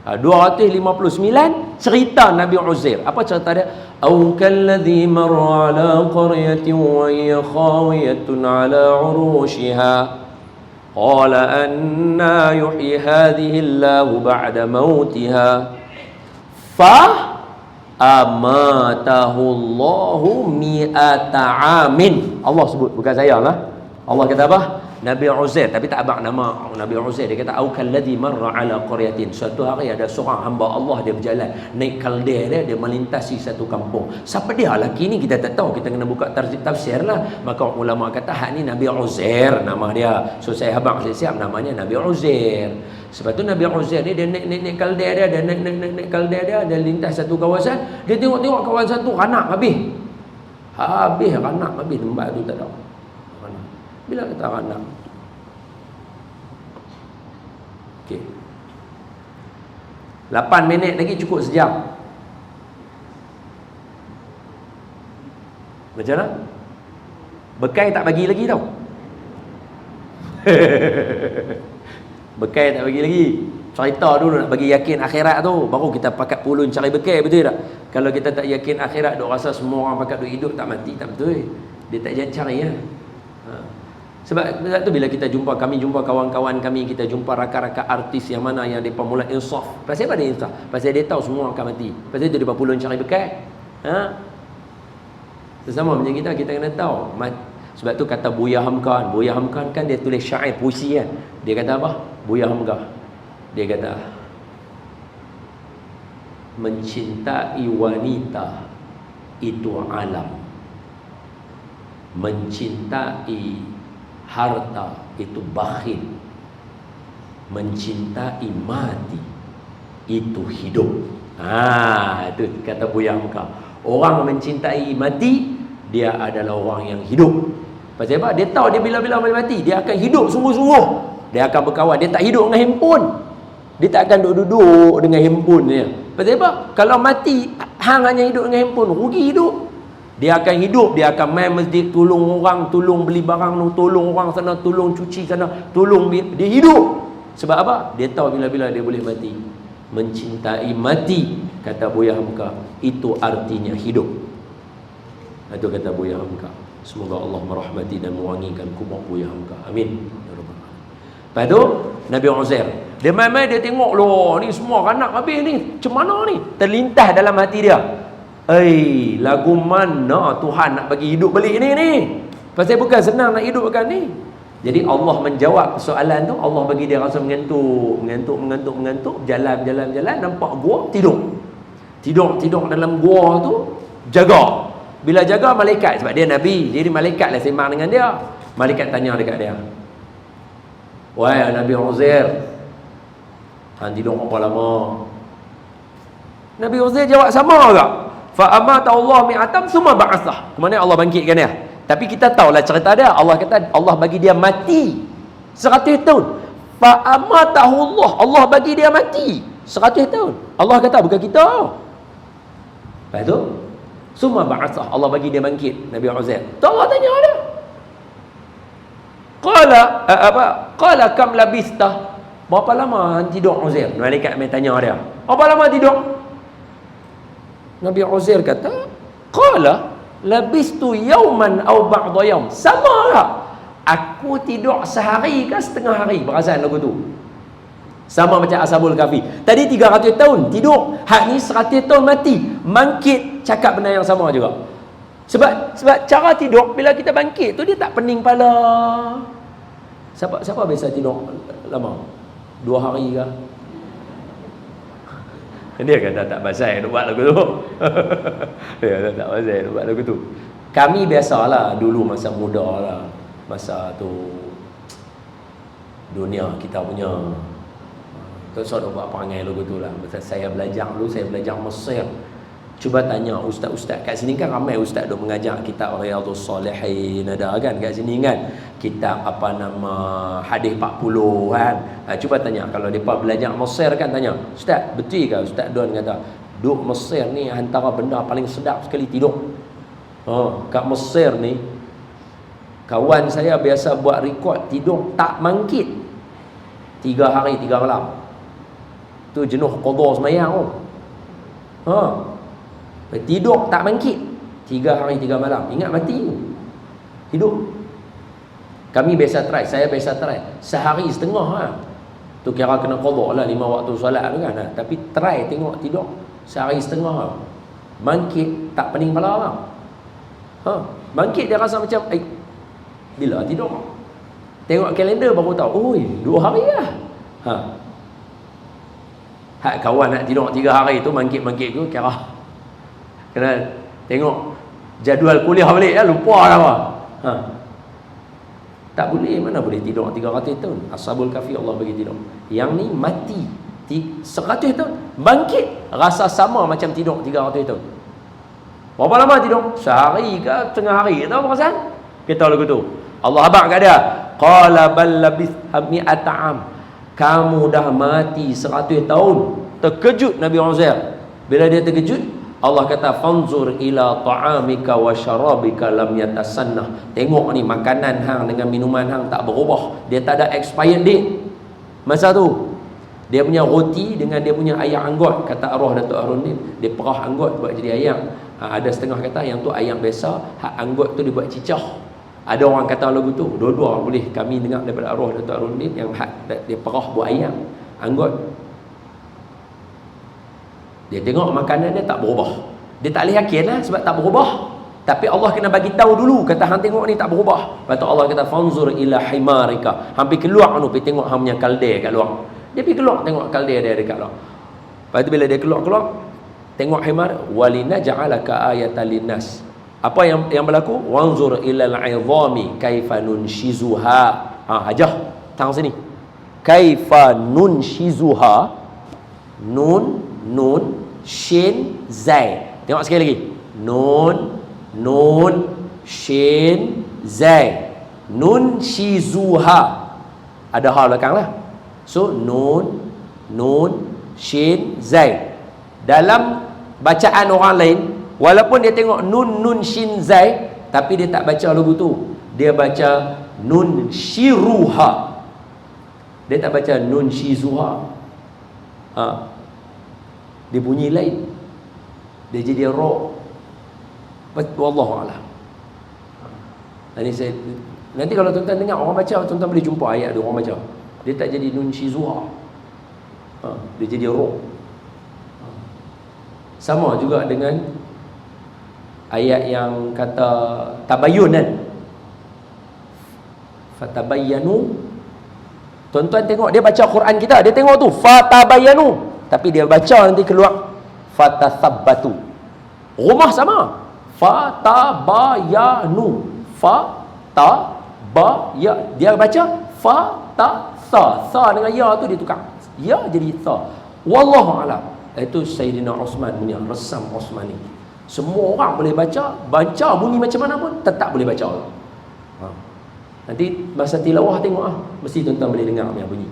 259 cerita Nabi Uzair. Apa cerita dia? Au kalladhi marra ala qaryatin wa hiya khawiyatun ala urushiha qala anna yuhyi hadhihi Allahu ba'da mautiha fa amatahu Allahu mi'ata amin. Allah sebut, bukan saya lah. Allah kata apa? Nabi Uzair, tapi tak abang nama Nabi Uzair. Dia kata au kalladhi marra ala qaryatin. Suatu hari ada seorang hamba Allah, dia berjalan naik kaldea dia melintasi satu kampung. Siapa dia lelaki ni kita tak tahu, kita kena buka tafsir lah. Maka ulama kata hak ni Nabi Uzair nama dia. So saya abang siap namanya Nabi Uzair. Sebab tu Nabi Uzair ni dia naik kaldea dia naik kaldea dia lintas satu kawasan. Dia tengok kawasan tu ranak habis ranak habis, tempat tu tak ada. Bila kata ranak. Okey. 8 minit lagi cukup sejam. Macam mana? Bekai tak bagi lagi tau. Bekai tak bagi lagi. Cerita dulu nak bagi yakin akhirat tu, baru kita pakat pulun cari bekai, betul tak? Kalau kita tak yakin akhirat, duk rasa semua orang pakat duk hidup tak mati, tak betul. Dia tak jangan cari ya. Sebab tu bila kita jumpa, kami jumpa kawan-kawan kami, kita jumpa rakan-rakan artis yang mana yang mereka mula insaf. Pasal apa dia insaf? Pasal dia tahu semua akan mati. Pasal itu dia pulun cari bekai. Sesama macam kita kena tahu. Sebab tu kata Buya Hamka kan dia tulis syair puisi kan. Dia kata apa? Buya Hamka. Dia kata mencintai wanita itu alam. Mencintai harta itu bakhil. Mencintai mati itu hidup. Itu kata Buya Hamka. Orang mencintai mati, dia adalah orang yang hidup. Pasal apa? Dia tahu dia bila-bila mati, dia akan hidup sungguh-sungguh. Dia akan berkawan. Dia tak hidup dengan handphone. Dia tak akan duduk-duduk dengan handphone dia. Pasal apa? Kalau mati, hang hanya hidup dengan handphone, rugi hidup. Dia akan hidup, dia akan main masjid, tolong orang, tolong beli barang, tolong orang sana, tolong cuci sana, tolong dia hidup. Sebab apa? Dia tahu bila-bila dia boleh mati. Mencintai mati, kata Buya Hamka, itu artinya hidup. Itu kata Buya Hamka. Semoga Allah merahmati dan mewangikan kubur Buya Hamka. Amin. Lepas tu Nabi Uzair, dia main-main, dia tengok loh, ni semua ranak habis ni, macam mana ni? Terlintas dalam hati dia, lagu mana Tuhan nak bagi hidup balik ni? Pasal bukan senang nak hidupkan ni. Jadi Allah menjawab soalan tu. Allah bagi dia rasa mengantuk, jalan, nampak gua, tidur dalam gua tu, jaga. Bila jaga, malaikat, sebab dia Nabi, jadi malaikat lah sembang dengan dia. Malaikat tanya dekat dia, wahai Nabi Uzair, hang tidur berapa lama? Nabi Uzair jawab sama tak? Fa amata Allah mi'atam summa ba'athah. Kemana Allah bangkitkan dia? Tapi kita tahulah cerita dia. Allah kata Allah bagi dia mati 100 tahun. Fa amatahu Allah, Allah bagi dia mati 100 tahun. Allah kata, bukan kita. Lepas tu summa ba'athah, Allah bagi dia bangkit Nabi Uzair. Tu Allah tanya dia, Qala kam labista, berapa lama tidur Uzair? Malaikat mai tanya dia, berapa lama tidur? Nabi Uzair kata, qala labistu yawman aw ba'da yawm. Sama tak? Aku tidur sehari ke setengah hari? Perasan lagu tu? Sama macam Ashabul Kahfi. Tadi 300 tahun tidur, hak ni 100 tahun mati, bangkit cakap benda yang sama juga. Sebab cara tidur bila kita bangkit tu, dia tak pening kepala. Siapa biasa tidur lama? 2 hari ke? Dia kata tak pasal nak buat lagu tu. Dia kata tak pasal nak buat lagu tu. Kami biasalah dulu masa muda lah, masa tu dunia kita punya tu sok buat perangai lagu tu lah. Masa saya belajar dulu, saya belajar Mesir. Cuba tanya ustaz-ustaz kat sini, kan ramai ustaz duk mengajar kitab Riyadhus Salihin, ada kan kat sini kan, kitab apa nama hadis 40 kan. Cuba tanya, kalau depa belajar Mesir kan, tanya, ustaz betul ke Ustaz Don kata duk Mesir ni antara benda paling sedap sekali tidur. Kat Mesir ni kawan saya biasa buat rekod tidur tak bangkit 3 hari 3 malam. Tu jenuh qadha semayang tu. Tidur tak bangkit 3 hari 3 malam. Ingat mati tu. Hidup. Kami biasa try, saya biasa try sehari setengah lah. Tu kira kena qadha lah 5 waktu solat tu kan. Tapi try tengok tidur sehari setengah lah. Bangkit tak pening kepala lah. Bangkit dia rasa macam bila tidur. Tengok kalender baru tahu, oi 2 hari lah. Hak kawan nak tidur 3 hari tu bangkit-bangkit tu kira kena tengok jadual kuliah balik lah, lupa lah apa. Tak boleh, mana boleh tidur 300 tahun. Ashabul Kahfi Allah bagi tidur. Yang ni mati 100 tahun, bangkit rasa sama macam tidur 300 tahun. Berapa lama tidur? Sehari ke tengah hari? Tahu apa pasal? Kita lagu tu. Allah abang kat dia. Qala bal labith mi'ata am. Kamu dah mati 100 tahun. Terkejut Nabi Uzair. Bila dia terkejut, Allah kata fanzur ila ta'amika wa syarabika lam yatasannah. Tengok ni makanan hang dengan minuman hang tak berubah. Dia tak ada expired date. Masa tu dia punya roti dengan dia punya ayam anggot, kata arwah Datuk Harudin, dia perah anggot buat jadi ayam. Ada setengah kata yang tu ayam biasa, hak anggot tu dibuat cicah. Ada orang kata lagu tu, dua-dua boleh kami dengar daripada arwah Datuk Harudin, yang hak dia perah buat ayam anggot. Dia tengok makanan dia tak berubah. Dia tak boleh yakin lah sebab tak berubah. Tapi Allah kena bagi tahu dulu, kata hang tengok ni tak berubah. Lepas tu Allah kata fanzur ila himarika. Hampir keluar tu pergi tengok hang punya kalde kat luar. Dia pergi keluar tengok kalde dia dekat luar. Lepas tu bila dia keluar tengok himar, walina ja'alaka ayatan linnas. Apa yang berlaku? Wanzur ilal 'idhami kaifa nunshizuha. Hajah tang sini. Kaifa nunshizuha. Nun shin zai. Tengok sekali lagi. Nun shin zai. Nunshizuha. Ada ha belakang lah. So nun shin zai. Dalam bacaan orang lain, walaupun dia tengok nun shin zai, tapi dia tak baca lagu tu. Dia baca nun shiruha. Dia tak baca nun shizuha. Dia bunyi lain. Dia jadi ra. Wallahu a'lam. Nanti kalau tuan-tuan dengar orang baca, tuan-tuan boleh jumpa ayat dia orang baca. Dia tak jadi nun shizuha. Dia jadi ra. Sama juga dengan ayat yang kata tabayyun kan. Fatabayyanu. Tuan-tuan tengok dia baca Quran kita, dia tengok tu fatabayyanu, tapi dia baca nanti keluar fatathabbatu. Rumah sama. Fatabayanu. Fatabaya. Dia baca sa dengan ya tu dia tukar. Ya jadi sa. Wallahu a'lam. Itu Sayyidina Osman punya resam Osmani. Semua orang boleh baca bunyi macam mana pun tetap boleh baca. Nanti masa tilawah tengok mesti tuan-tuan boleh dengar punya bunyi.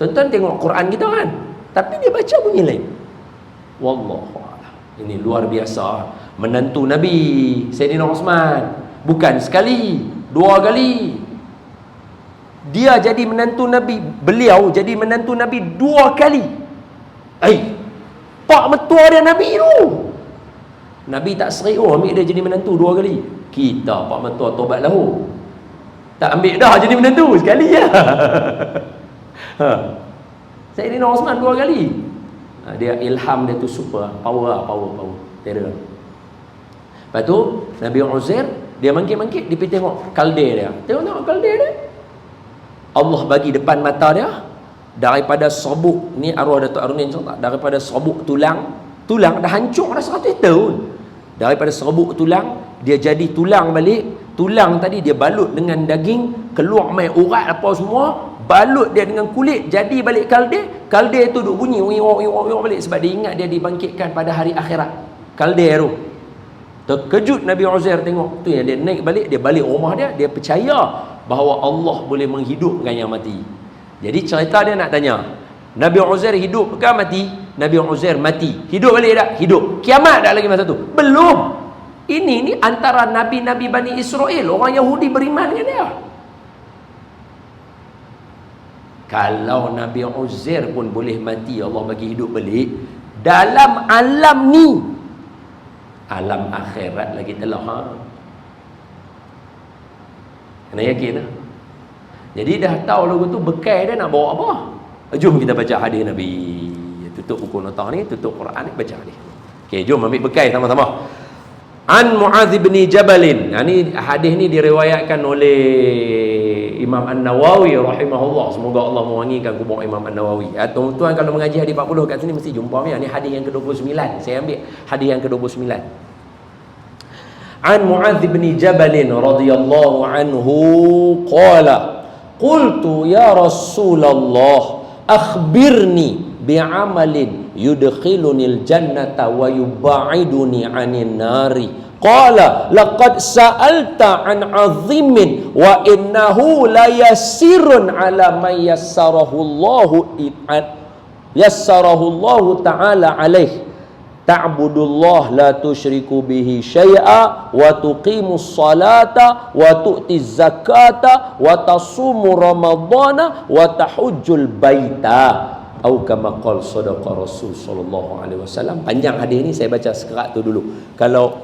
Tuan-tuan tengok Quran kita kan, tapi dia baca bunyi lain. Wallahu a'lam. Ini luar biasa. Menantu Nabi Sayyidina Osman, bukan sekali, 2 kali. Dia jadi menantu Nabi, beliau jadi menantu Nabi 2 kali. Pak mertua dia Nabi tu. Nabi tak serik ambil dia jadi menantu 2 kali. Kita pak mertua tobat lahu. Tak ambil dah jadi menantu sekali je. Sayyidina Osman 2 kali. Dia ilham dia tu super, power. Terror. Lepas tu Nabi Uzair dia mangkit-mangkit, dia pergi tengok kalde dia. Tengok kalde dia. Allah bagi depan mata dia, daripada sabuk ni arwah Datuk Harudin contoh, daripada sabuk tulang dah hancur dah 100 tahun. Daripada sabuk tulang dia jadi tulang balik. Tulang tadi dia balut dengan daging, keluar mai urat apa semua, balut dia dengan kulit, jadi balik kalde. Kalde tu duk bunyi balik sebab dia ingat dia dibangkitkan pada hari akhirat. Kalde tu terkejut Nabi Uzair tengok tu, yang dia naik balik, dia balik rumah dia percaya bahawa Allah boleh menghidupkan yang mati. Jadi cerita dia nak tanya, Nabi Uzair hidup ke mati? Nabi Uzair mati. Hidup balik tak? Hidup. Kiamat tak lagi masa tu? Belum. Ini antara Nabi-Nabi Bani Israel. Orang Yahudi beriman dengan dia. Kalau Nabi Uzair pun boleh mati, Allah bagi hidup balik dalam alam ni, alam akhirat lagi telah. Kena yakin lah. Jadi dah tahu lagu tu, bekal dia nak bawa apa? Jom kita baca hadis Nabi. Tutup buku notah ni, tutup Quran ni, baca hadis. Okey, jom ambil bekal sama-sama. An Mu'adz bin Jabalin. Ini hadis ni diriwayatkan oleh Imam An-Nawawi rahimahullah. Semoga Allah mewangikan kubur Imam An-Nawawi. Tuan-tuan kalau mengaji hadis 40 kat sini mesti jumpa ni. Ini hadis yang ke-29. Saya ambil hadis yang ke-29. An Mu'adz bin Jabalin radhiyallahu anhu qala qultu ya Rasulullah akhbirni bi'amalin yudkhilunil jannata wa yub'iduni 'anil nari. Qala laqad sa'alta an 'azimin wa innahu la yasirun 'ala man yassarahu Allah ta'ala alaih. Ta'budullah la tusyriku bihi syai'a wa tuqimus salata wa tu'tiz zakata wa tasumu ramadhana wa tahujjul baita. Atau kama qala sadaqa Rasul sallallahu alaihi wasallam. Panjang hadis ni, saya baca sekerat tu dulu. Kalau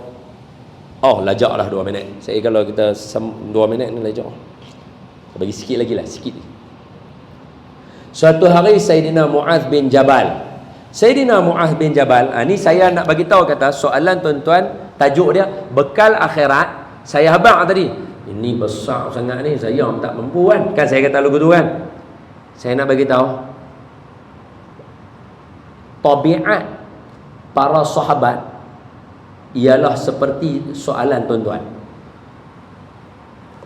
lajaklah 2 minit. Saya kalau kita 2 minit ni lajak. Saya bagi sikit lagi lah, sikit. Suatu hari Sayyidina Mu'adz bin Jabal. Sayyidina Mu'adz bin Jabal, ni saya nak bagi tahu, kata soalan tuan-tuan, tajuk dia bekal akhirat. Saya habaq tadi. Ini besar sangat ni, saya tak mampu kan. Kan saya kata lagu tu kan. Saya nak bagi tahu tabiat para sahabat ialah seperti soalan tuan-tuan.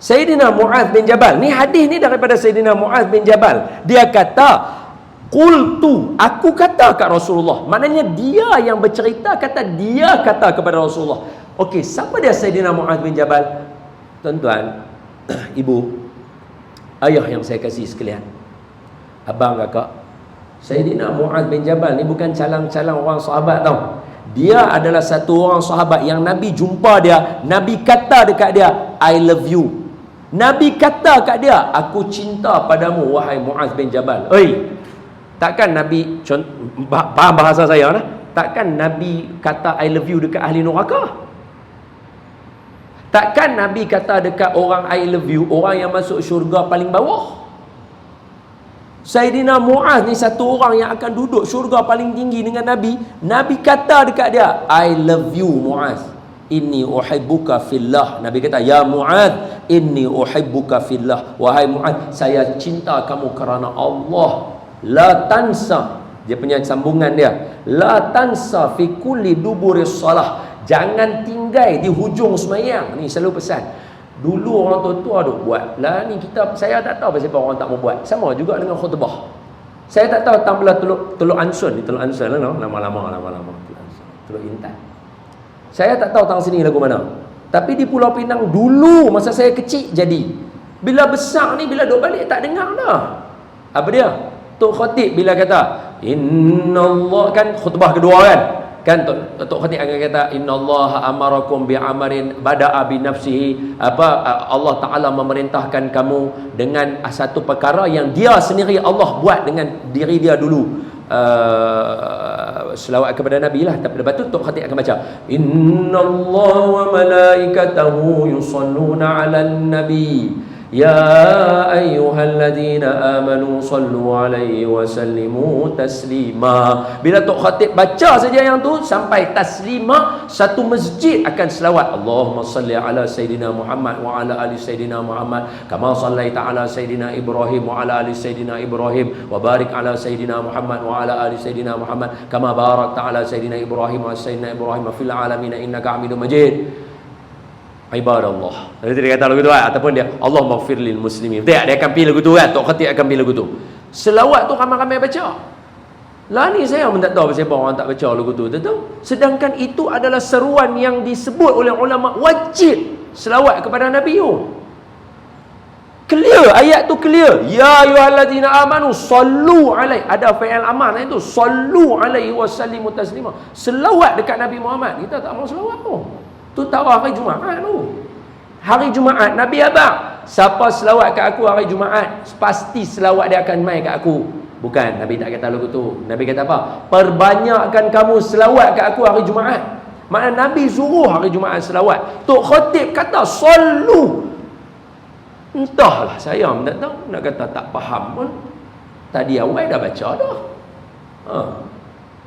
Sayyidina Mu'adz bin Jabal, ni hadis ni daripada Sayyidina Mu'adz bin Jabal. Dia kata, qultu, aku kata kat Rasulullah. Maknanya dia yang bercerita, kata dia kata kepada Rasulullah. Okey, siapa dia Sayyidina Mu'adz bin Jabal? Tuan-tuan, ibu, ayah yang saya kasih sekalian, abang, kakak, Sayyidina Mu'adz bin Jabal ni bukan calang-calang orang sahabat tau. Dia adalah satu orang sahabat yang Nabi jumpa dia, Nabi kata dekat dia, I love you. Nabi kata kat dia, aku cinta padamu wahai Mu'adz bin Jabal. Oi, takkan Nabi, faham bahasa saya lah, takkan Nabi kata I love you dekat ahli neraka? Takkan Nabi kata dekat orang I love you, orang yang masuk syurga paling bawah? Sayyidina Mu'adz ni satu orang yang akan duduk syurga paling tinggi dengan Nabi. Nabi kata dekat dia, I love you Mu'adz, inni uhibbuka fillah. Nabi kata, ya Mu'adz, inni uhibbuka fillah. Wahai Mu'adz, saya cinta kamu kerana Allah. La tansa, dia punya sambungan dia, la tansa fi kulli duburis salah, jangan tinggal di hujung sembahyang. Ni selalu pesan. Dulu orang tua-tua duk buat. Lah ni kita, saya tak tahu pasal orang tak mau buat. Sama juga dengan khutbah. Saya tak tahu tambah Teluk Ansun. Ni Teluk Ansun lah, no? Lama-lama Teluk Intan. Saya tak tahu tang sini lagu mana. Tapi di Pulau Pinang dulu masa saya kecil jadi. Bila besar ni, bila duk balik tak dengar dah. Apa dia? Tok Khatib bila kata, Innallah, kan khutbah kedua kan? Kan Tok Khatib akan kata, innallaha amarakum bi'amarin bada'a bi nafsihi, Allah Taala memerintahkan kamu dengan satu perkara yang dia sendiri Allah buat dengan diri dia dulu. Selawat kepada Nabi lah. Tapi lepas tu Tok Khatib akan baca, innallaha wa malaikatahu yusalluna 'alan nabi ya ayyuhalladzina amanu sallu alaihi wa sallimu taslima. Bila Tok Khatib baca saja yang tu sampai taslima, satu masjid akan selawat, Allahumma salli ala Sayyidina Muhammad wa ala ali Sayyidina Muhammad kama sallaita ala Sayyidina Ibrahim wa ala ali Sayyidina Ibrahim wa barik ala Sayyidina Muhammad wa ala ali Sayyidina Muhammad kama barakta ala Sayyidina Ibrahim wa Sayyidina Ibrahim fil alamin innaka Hamidum Majid. Ibadallah. Jadi dia kata lagu tu kan? Ataupun dia, Allah maghfir lil muslimin. Dia akan pilih lagu tu kan? Tok Khatib akan pilih lagu tu. Selawat tu ramai-ramai baca. Lah ni saya pun tak tahu siapa orang tak baca lagu tu. Tahu? Sedangkan itu adalah seruan yang disebut oleh ulama, wajib selawat kepada Nabi tu. Clear, ayat tu clear. Ya ayyuhallazina amanu sallu alaihi. Ada fi'il amar itu, sallu alaihi wa sallimu taslima. Selawat dekat Nabi Muhammad. Kita tak mau selawat tu. Tu tarawih hari Jumaat tu. Hari Jumaat, Nabi abang, siapa selawat kat aku hari Jumaat, pasti selawat dia akan mai kat aku. Bukan, Nabi tak kata lagu tu. Nabi kata apa? Perbanyakkan kamu selawat kat aku hari Jumaat. Maknanya Nabi suruh hari Jumaat selawat. Tok Khatib kata sallu. Entahlah, saya tak tahu, nak kata tak faham pun. Tadi awal dah baca dah.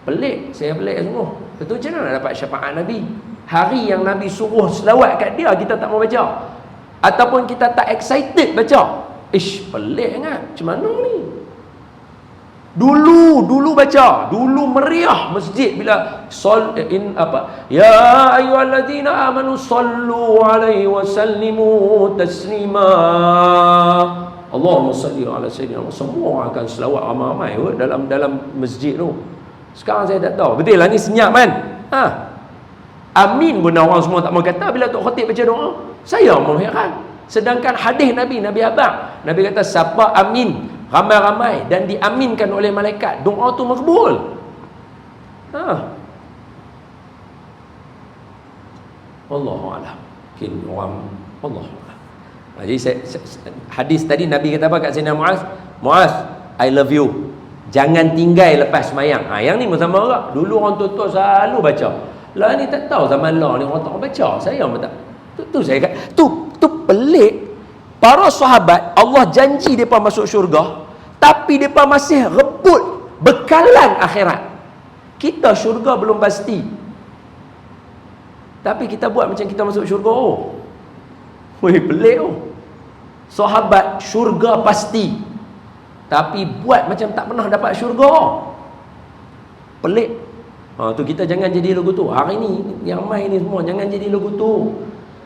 Pelik, saya pelik semua. Betul, macam mana nak dapat syafaat Nabi? Hari yang Nabi suruh selawat kat dia, kita tak mau baca. Ataupun kita tak excited baca. Pelik sangat. Macam mana ni? Dulu baca, dulu meriah masjid bila ya ayyuhallazina amanu sallu alaihi wa sallimu taslima. Allahumma salli ala sayyidina. Semua akan selawat ramai-ramai dalam masjid tu. Sekarang saya tak tahu. Betul lah ni senyap kan? Amin pun orang semua tak mau kata bila Tok Khatib baca doa. Saya mau heran. Sedangkan hadis Nabi abang, Nabi kata siapa amin ramai-ramai dan diaminkan oleh malaikat, doa tu makbul. Wallahu a'lam. Mungkin orang Allah. Jadi hadis tadi Nabi kata apa kat Sayyidina Muaz? Muaz, I love you. Jangan tinggal lepas semayang. Yang ni sama juga. Dulu orang tua-tua selalu baca. Lah ni tak tahu zaman lah ni orang tak baca. Saya pun tak. Tu saya kata, tu pelik. Para sahabat Allah janji depa masuk syurga, tapi depa masih rebut bekalan akhirat. Kita syurga belum pasti, tapi kita buat macam kita masuk syurga. Pelik. Sahabat syurga pasti, tapi buat macam tak pernah dapat syurga. Pelik. Tu kita jangan jadi lagu tu. Hari ni yang main ni semua jangan jadi lagu tu.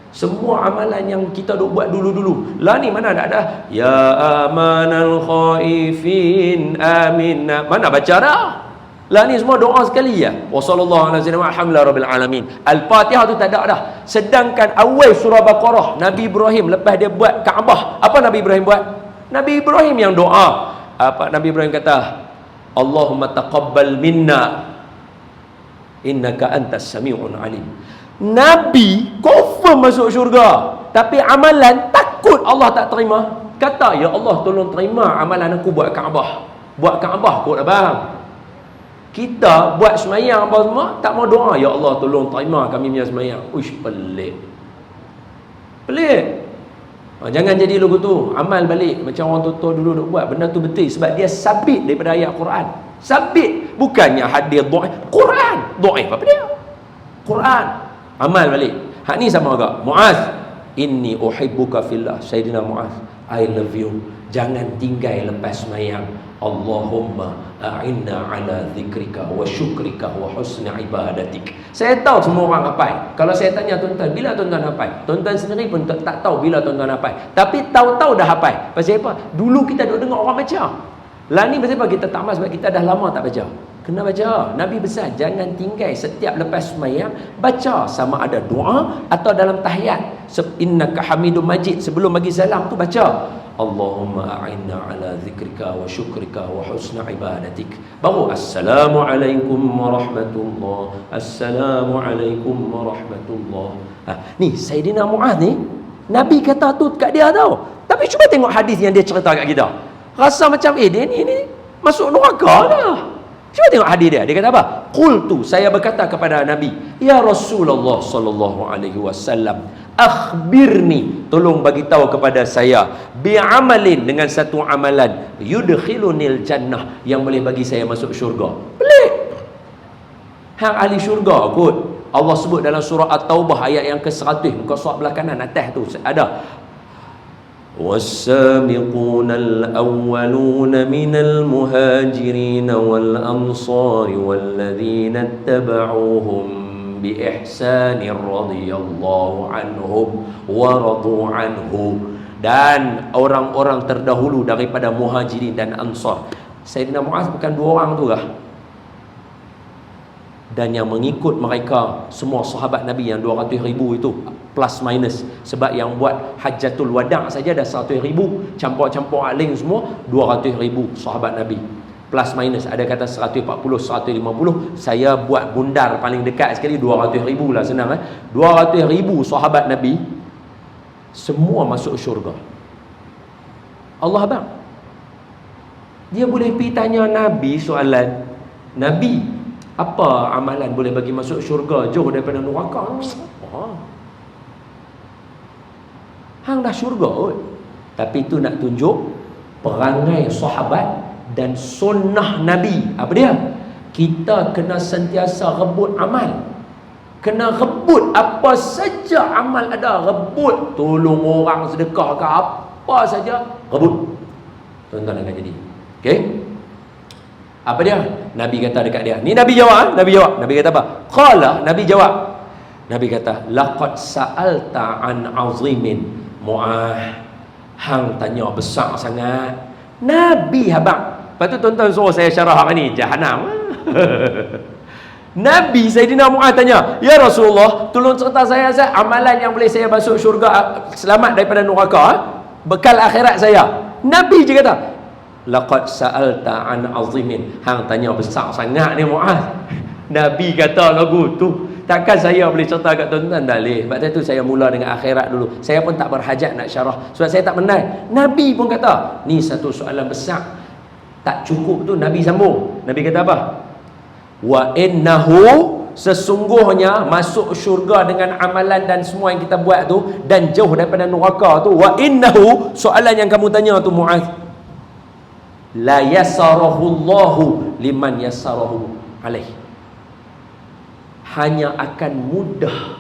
Semua amalan yang kita duk buat dulu-dulu. Lah ni mana ada ya amanal khaifin amin. Mana baca dah? Lah ni semua doa sekali ya. Wassallallahu ala sayyidina Muhammad rabbil alamin. Al-Fatihah tu tak ada dah. Sedangkan awal surah Baqarah, Nabi Ibrahim lepas dia buat Kaabah, apa Nabi Ibrahim buat? Nabi Ibrahim yang doa. Apa Nabi Ibrahim kata? Allahumma taqabbal minna innaka antas sami'un alim. Nabi confirm masuk syurga, tapi amalan takut Allah tak terima. Kata, ya Allah tolong terima amalan aku buat Kaabah. Buat Kaabah kot abang. Kita buat semayang apa semua, tak mau doa, ya Allah tolong terima kami punya semayang. Pelik. Jangan jadi lagu tu. Amal balik macam orang tua dulu duk buat. Benda tu betul sebab dia sabit daripada ayat Quran. Sabit. Bukannya hadis dhaif. Quran dhaif apa dia? Quran. Amal balik. Hak ni sama agak. Muaz, inni uhibbuka fillah. Sayyidina Muaz, I love you. Jangan tinggal lepas semayang. Allahumma a'inna ala zikrika wa syukrika wa husni ibadatik. Saya tahu semua orang hafal. Kalau saya tanya tuan-tuan, bila tuan-tuan hafal? Tuan-tuan sendiri pun tak tahu bila tuan-tuan hafal. Tapi tahu-tahu dah hafal. Pasal apa? Dulu kita duk dengar orang baca. Lah ni pasal apa kita tak amal? Sebab kita dah lama tak baca. Kena baca. Nabi besar, jangan tinggal setiap lepas semayang baca, sama ada doa atau dalam tahiyat. Innaka Hamidum Majid, sebelum bagi salam tu baca Allahumma a'inna ala zikrika wa syukrika wa husna ibadatik. Baru assalamualaikum warahmatullah. Assalamualaikum warahmatullah. Ni Sayyidina Muaz ni, Nabi kata tu kat dia tau. Tapi cuba tengok hadis yang dia cerita kat kita. Rasa macam dia ni masuk neraka dah. Cuba tengok hadis dia. Dia kata apa? Qultu, saya berkata kepada Nabi, ya Rasulullah sallallahu alaihi wasallam, akhbirni, tolong bagi tahu kepada saya, bi'amalin, dengan satu amalan, yudkhilunil jannah, yang boleh bagi saya masuk syurga. Pelik. Hang ahli syurga kot. Allah sebut dalam surah At-Taubah ayat yang ke-100, muka surat belah kanan atas tu ada. والسابقون الأولون من المهاجرين والأنصار والذين اتبعوهم بإحسان رضي الله عنهم ورضوا عنه. Dan orang-orang terdahulu daripada muhajirin dan ansar. Sayyidina Muaz bukan dua orang tu kah? Dan yang mengikut mereka semua sahabat Nabi yang 200,000 itu plus minus, sebab yang buat Hajjatul Wada' saja dah 100,000, campur-campur aling semua 200,000 sahabat Nabi, plus minus ada kata 140, 150. Saya buat bundar paling dekat sekali 200,000 lah, senang 200,000 sahabat Nabi. semua masuk syurga. Allah abang, dia boleh pergi tanya Nabi soalan, Nabi, apa amalan boleh bagi masuk syurga jauh daripada neraka? Hang dah syurga kot. Tapi itu nak tunjuk perangai sahabat dan sunnah Nabi. Apa dia? Kita kena sentiasa rebut amal. Kena rebut apa saja amal ada. Rebut tolong orang, sedekah ke apa saja, rebut. Tuan-tuan akan jadi. Okey? Apa dia? Nabi kata dekat dia. Ni Nabi jawab, Nabi jawab. Nabi kata apa? Qala, Nabi jawab. Nabi kata, laqad sa'alta an azimin Mu'ah, hang tanya besar sangat. Nabi abang. Lepas tu tuan-tuan suruh saya syarah hari ni Jahanam. Nabi Sayyidina Mu'ah tanya, ya Rasulullah, tolong cerita saya amalan yang boleh saya masuk syurga, selamat daripada neraka, bekal akhirat saya. Nabi je kata, laqad sa'alta an azimin, hang tanya besar sangat ni Mu'ah. Nabi kata lagu tu. Takkan saya boleh cerita kat tuan-tuan? Tak boleh. Sebab itu saya mula dengan akhirat dulu. Saya pun tak berhajat nak syarah, sebab saya tak menang. Nabi pun kata, ni satu soalan besar. Tak cukup tu, Nabi sambung. Nabi kata apa? Wa innahu, sesungguhnya masuk syurga dengan amalan dan semua yang kita buat tu, dan jauh daripada neraka tu. Wa innahu, soalan yang kamu tanya tu Mu'adz, la yasarahullahu liman yasarahu alaih, hanya akan mudah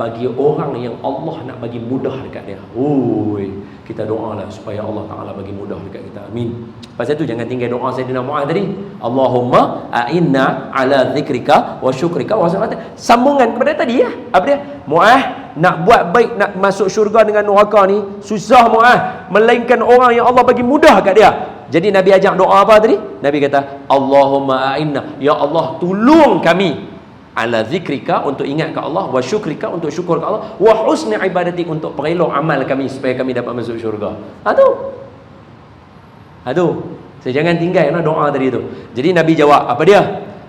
bagi orang yang Allah nak bagi mudah dekat dia. Oi, kita doalah supaya Allah Ta'ala bagi mudah dekat kita. Amin. Pasal tu jangan tinggal doa Sayyidina Mu'adz tadi. Allahumma a'inna ala zikrika wa syukrika wa husni. Sambungan kepada tadi ya. Apa dia? Mu'adz, nak buat baik, nak masuk syurga dengan neraka ni susah Mu'adz, melainkan orang yang Allah bagi mudah kat dia. Jadi Nabi ajak doa apa tadi? Nabi kata, Allahumma a'inna, ya Allah tolong kami, ala zikrika, untuk ingat ke Allah, wa syukrika, untuk syukur ke Allah, wa husni ibadatik, untuk perelok amal kami supaya kami dapat masuk syurga. Aduh, saya jangan tinggal doa tadi tu. Jadi Nabi jawab, apa dia?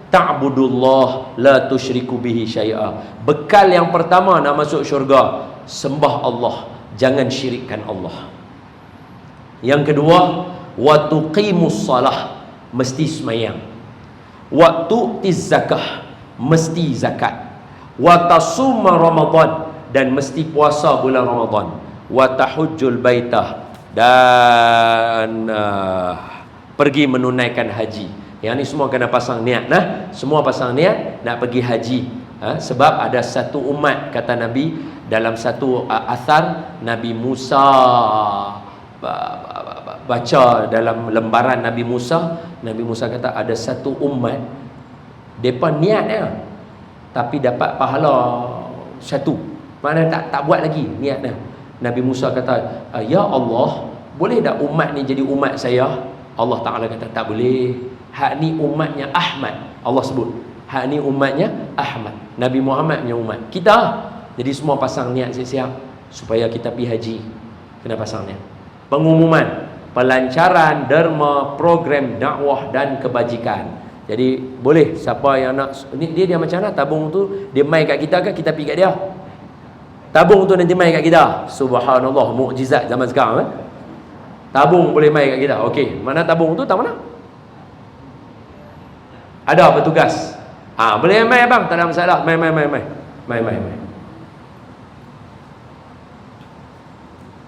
Ta'budullah la tusyriku bihi syai'a. Bekal yang pertama nak masuk syurga, sembah Allah, jangan syirikkan Allah. Yang kedua, wa tuqimus salah, mesti sembahyang. Wa tu'tiz zakah, mesti zakat. Wa tasuma Ramadan, dan mesti puasa bulan Ramadan. Wa tahujjul baitah, dan pergi menunaikan haji. Yang ni semua kena pasang niat. Semua pasang niat nak pergi haji. Sebab ada satu umat, kata Nabi dalam satu athar, Nabi Musa baca dalam lembaran Nabi Musa kata ada satu umat, mereka niatnya tapi dapat pahala satu, mana tak buat lagi niatnya. Nabi Musa kata, ya Allah, boleh tak umat ni jadi umat saya? Allah Ta'ala kata, tak boleh. Hak ni umatnya Ahmad. Allah sebut, hak ni umatnya Ahmad, Nabi Muhammad punya umat kita. Jadi semua pasang niat siap-siap supaya kita pergi haji. Kena pasang niat. Pengumuman pelancaran derma, program dakwah dan kebajikan. Jadi boleh siapa yang nak ni, dia macam mana tabung tu, dia mai kat kita ke kita pergi kat dia? Tabung tu nanti mai kat kita. Subhanallah, mukjizat zaman sekarang Tabung boleh mai kat kita. Okey, mana tabung tu? Tak mana? Ada petugas. Boleh mai bang, tak ada masalah. Mai.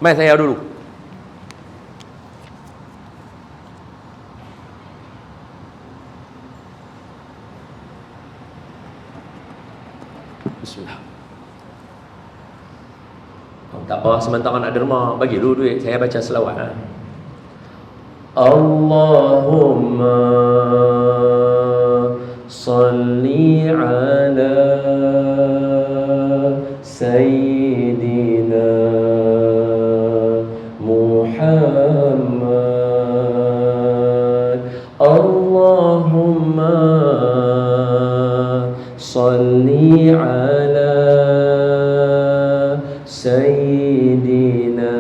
Mai saya dulu. Bismillah. Tak apa, sementara nak derma, bagi dulu duit, saya baca selawat. Allahumma salli ala Sayyidina Muhammad. Allahumma salli ala Sayyidina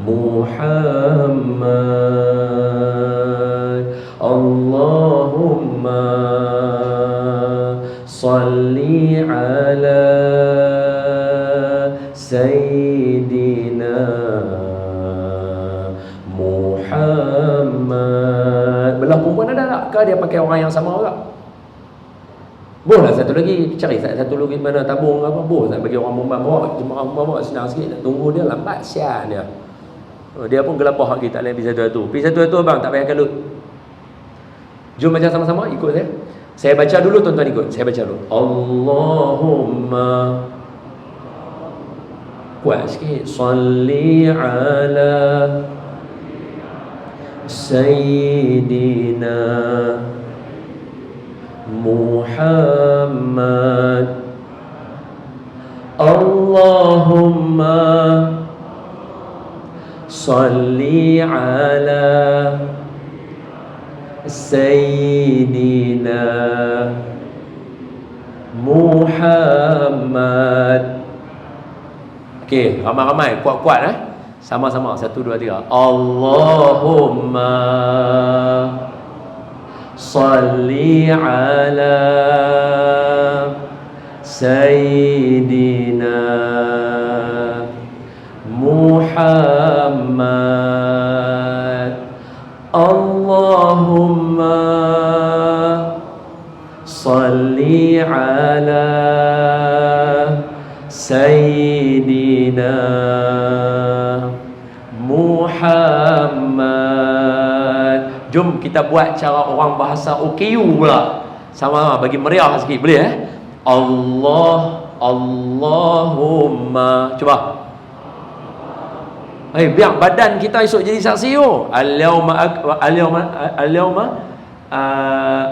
Muhammad. Allahumma salli ala Sayyidina Muhammad. Belah perempuan ada tak? Ke dia pakai orang yang sama juga? Boleh satu lagi, cari satu lagi mana tabung apa, boleh bagi orang perempuan bawa, jemaah perempuan bawa senang sikit, nak tunggu dia lambat, sian dia. Dia pun gelapah hak kita lain pergi satu-satu. Pergi satu-satu abang, tak payah kalut. Jom baca sama-sama, ikut saya. Saya baca dulu, tuan-tuan ikut. Saya baca dulu. Allahumma, kuat sikit. Salli ala Sayyidina Muhammad. Allahumma salli ala Sayyidina Muhammad. Okey, ramai-ramai, kuat-kuat sama-sama. 1, 2, 3. Allahumma salli ala Sayyidina Muhammad. Allahumma salli ala Sayyidina Muhammad. Jom kita buat cara orang bahasa OKU pula. Sama bagi meriah sikit, boleh Allahumma. Cuba. Biar badan kita esok jadi saksi Al-yawma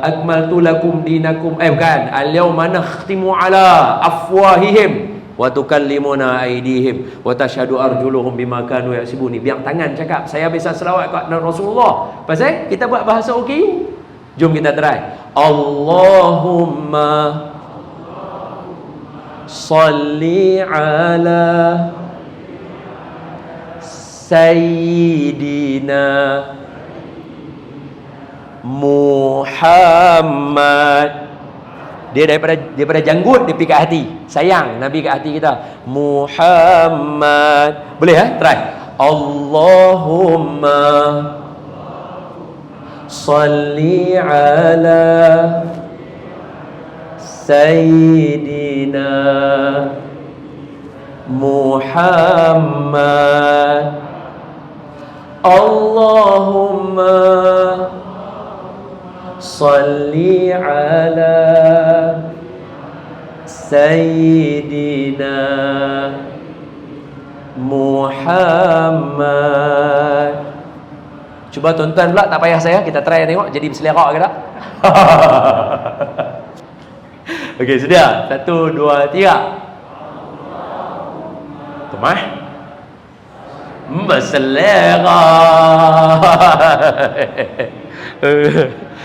akmaltu lakum dinakum. Bukan. Al-yawma nakhtimu ala afwahihim wa tukallimuna aydihim wa tashhadu arjuluhum bima kanu yaksibun. Biar tangan cakap. Saya biasa selawat kat Rasulullah. Pasal kita buat bahasa OKU. Jom kita try. Allahumma salli ala Sayyidina Muhammad. Dia daripada janggut dia pergi ke hati. Sayang Nabi ke hati kita. Muhammad. Boleh try. Allahumma salli ala Sayyidina Muhammad. Allahumma salli ala Sayyidina Muhammad. Cuba tuan-tuan pula, tak payah saya, kita try tengok jadi berselerak ke tak? Okey, sedia? 1, 2, 3. Tumah berselera.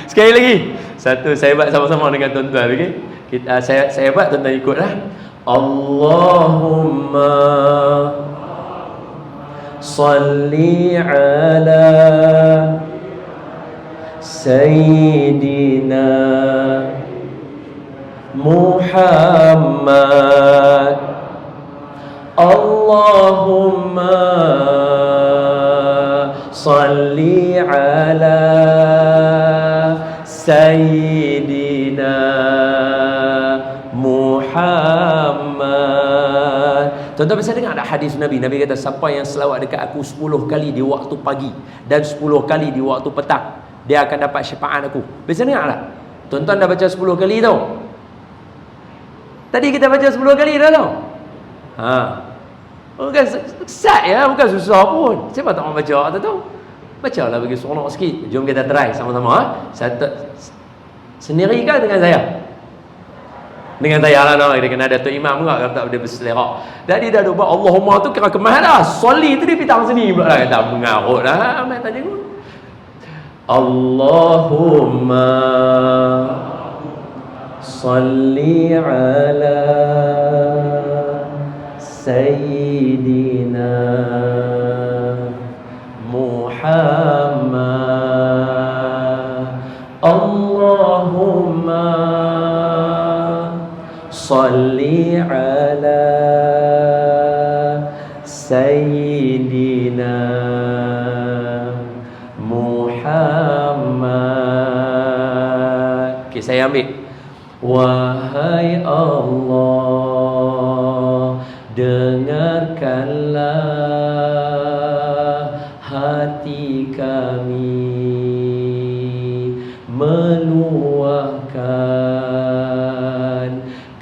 Sekali lagi. 1, saya buat sama-sama dengan tuan-tuan. Okey, saya buat, tuan-tuan ikutlah. Allahumma salli ala Sayyidina Muhammad. Allahumma salli ala Sayyidina Muhammad. Tuan-tuan bisa dengar tak hadis Nabi? Nabi kata, siapa yang selawat dekat aku 10 kali di waktu pagi dan 10 kali di waktu petang, dia akan dapat syafaat aku. Bisa dengar tak? Tuan-tuan dah baca 10 kali tau. Tadi kita baca 10 kali dah tau. Bukan sat ya, bukan susah pun. Siapa tak mau baca tak tahu? Bacalah bagi seronok sikit. Jom kita try sama-sama. Sendiri kan dengan saya? Dengan saya lah, dia kena ada tu imam juga, kata dia berselerak. Jadi dah buat Allahumma tu kira kemah dah. Soli tu dia pitang sini pula lah, kata mengarut lah. Amat tadi pun. Allahumma salli ala Sayyidina Muhammad. Allahumma salli ala Sayyidina Muhammad. Muhammad. Okey, saya ambil. Wahai Allah, dengarkanlah hati kami meluahkan,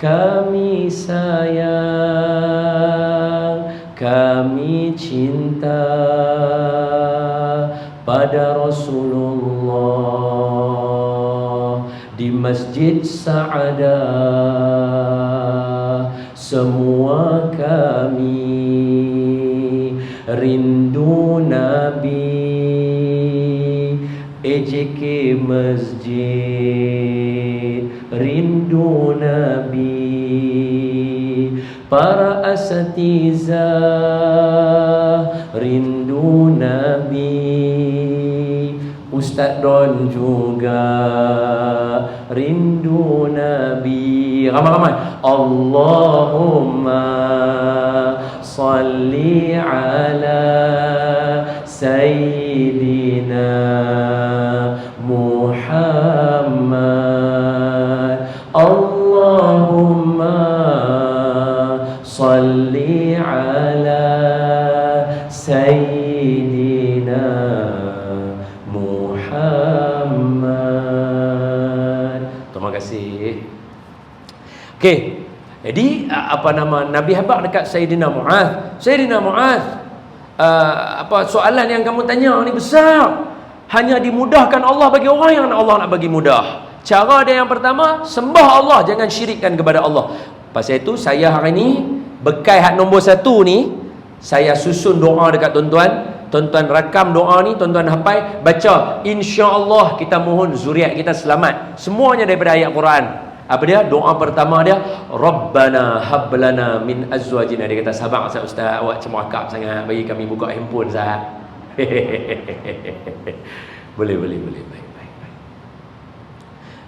kami sayang, kami cinta pada Rasulullah di Masjid Sa'adah. Semua kami rindu Nabi, EJK Masjid rindu Nabi, para asatizah rindu Nabi, Ustaz Don juga rindu Nabi. Ramai-ramai. Allahumma salli ala Sayyidina Muhammad. Allahumma salli ala Sayyidina Muhammad. Terima kasih. Okey. Jadi Nabi habaq dekat Sayyidina Mu'adh. Sayyidina Mu'adh, soalan yang kamu tanya ni besar. Hanya dimudahkan Allah bagi orang yang Allah nak bagi mudah. Cara dia yang pertama, sembah Allah, jangan syirikkan kepada Allah. Pasal itu saya hari ni bekai hak nombor 1 ni, saya susun doa dekat tuan-tuan. Tuan-tuan rakam doa ni, tuan-tuan hafal, baca, insya-Allah kita mohon zuriat kita selamat. Semuanya daripada ayat Quran. Apa dia? Doa pertama dia, Rabbana hablana min azwajina. Dia kata, sabar Ustaz, awak cemakap sangat, bagi kami buka handphone Ustaz. Boleh. Baik.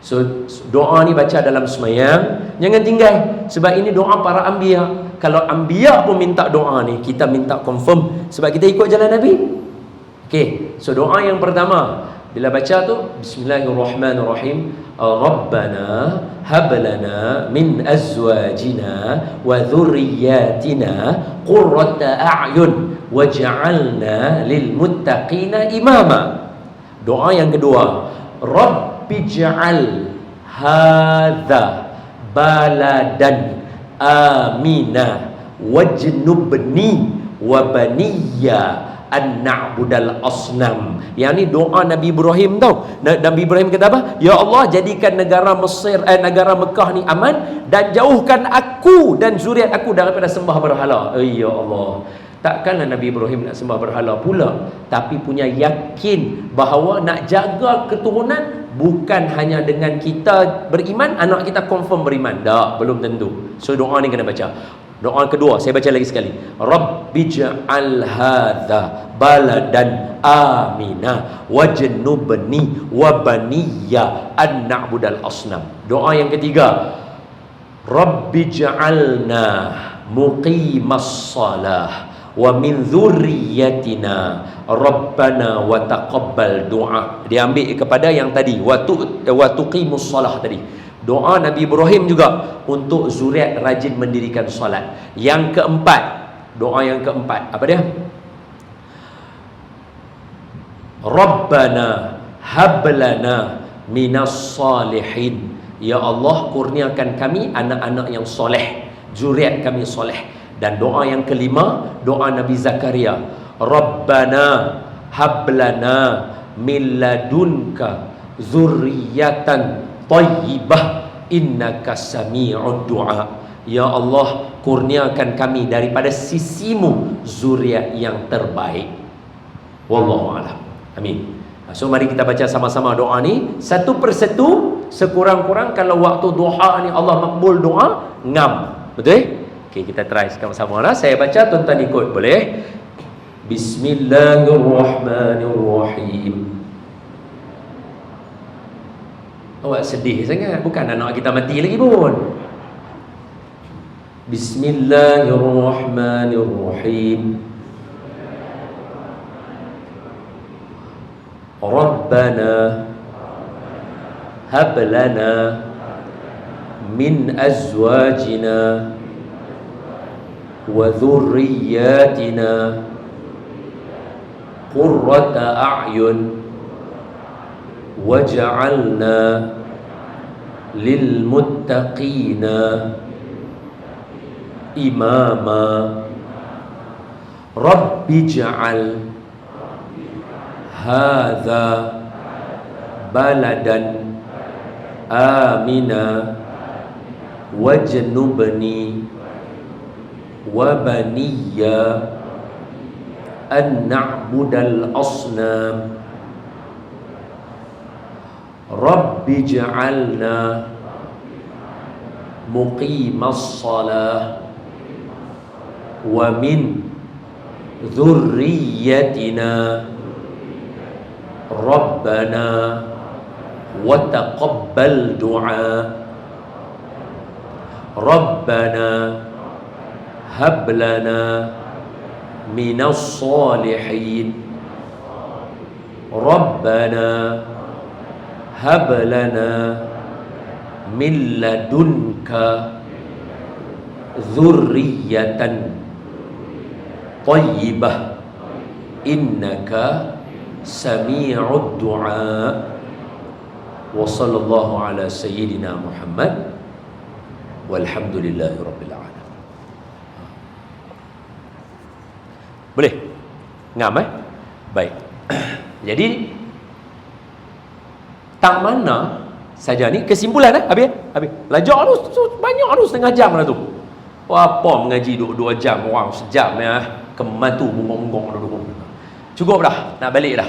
So doa ni baca dalam semayang, jangan tinggal, sebab ini doa para anbiya. Kalau anbiya pun minta doa ni, kita minta confirm, sebab kita ikut jalan Nabi. Okey, so doa yang pertama bila baca tu, Bismillahirrahmanirrahim, Rabbana hablana min azwajina wa dhurriyyatina qurrata a'yun waj'alna lil muttaqina imama. Doa yang kedua, Rabbij'al hadza baladan amina wajnubni wa baniya an na'budal asnam. Yang ni doa Nabi Ibrahim tau. Nabi Ibrahim kata apa? Ya Allah, jadikan negara Mesir, negara Mekah ni aman, dan jauhkan aku dan zuriat aku daripada sembah berhala. Ya Allah, takkanlah Nabi Ibrahim nak sembah berhala pula, tapi punya yakin bahawa nak jaga keturunan bukan hanya dengan kita beriman, anak kita confirm beriman. Tak, belum tentu. So doa ni kena baca. Doa kedua, saya baca lagi sekali. Rabbij'al hadza baladan amina wajnubni wa baniya an na'budal asnam. Doa yang ketiga, Rabbij'alna muqimas shalah wa min dzurriyyatina rabbana wa taqabbal du'a. Dia ambil kepada yang tadi, wa tuqimus shalah tadi. Doa Nabi Ibrahim juga untuk zuriat rajin mendirikan solat. Yang keempat, doa yang keempat, apa dia? Rabbana hablana minas salihin. Ya Allah, kurniakan kami anak-anak yang soleh, zuriat kami soleh. Dan doa yang kelima, doa Nabi Zakaria, Rabbana hablana min ladunka zurriyatan tayyibah innaka sami'ud du'a. Ya Allah, kurniakan kami daripada sisimu zuriat yang terbaik. Wallahu a'lam. Amin. So mari kita baca sama-sama doa ni satu persatu. Sekurang-kurang kalau waktu duha ni Allah makbul doa, ngam. Betul? Okey, kita try sama-sama lah. Saya baca, tuan-tuan ikut, boleh? Bismillahirrahmanirrahim. Awak sedih sangat, bukan anak kita mati lagi pun. Bismillahirrahmanirrahim. Rabb Rabbana hab lana min azwajina wa dhurriyyatina qurrata a'yun waj'alna lil muttaqina imama. Rabbi ja'al hadza baladan amina wajnubni wa baniya an na'budal asnam. Rabbi ja'alna muqimas salah wa min dhurriyyatina Rabbana wa taqabbal du'a. Rabbana hab lana minas salihin. Rabbana hab lana min ladunka dzurriyyatan thayyibah innaka sami'ud du'a. Wa sallallahu ala sayyidina Muhammad walhamdulillahi rabbil alamin. Boleh? Ngam Baik. Jadi tak mana saja ni kesimpulan habis. Belajar banyak setengah jam lah tu. Apa mengaji 2 jam, orang sejam kematu bungong-bungong duduk. Cukup dah, nak balik dah.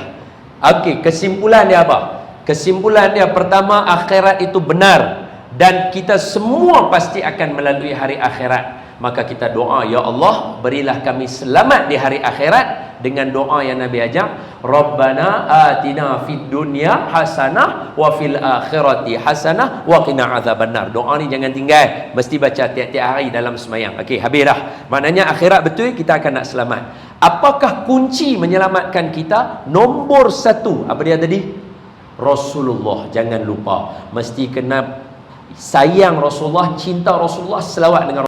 Okey, kesimpulan dia apa? Kesimpulan dia pertama, akhirat itu benar dan kita semua pasti akan melalui hari akhirat. Maka kita doa, ya Allah, berilah kami selamat di hari akhirat dengan doa yang Nabi ajar, Rabbana atina fid dunya hasanah wa fil akhirati hasanah wa qina azabannar. Doa ni jangan tinggal, mesti baca tiap-tiap hari dalam semayang. Okey, habis dah. Maknanya akhirat betul, kita akan nak selamat. Apakah kunci menyelamatkan kita? Nombor 1, apa dia tadi? Rasulullah. Jangan lupa, mesti kena sayang Rasulullah, cinta Rasulullah, selawat dengan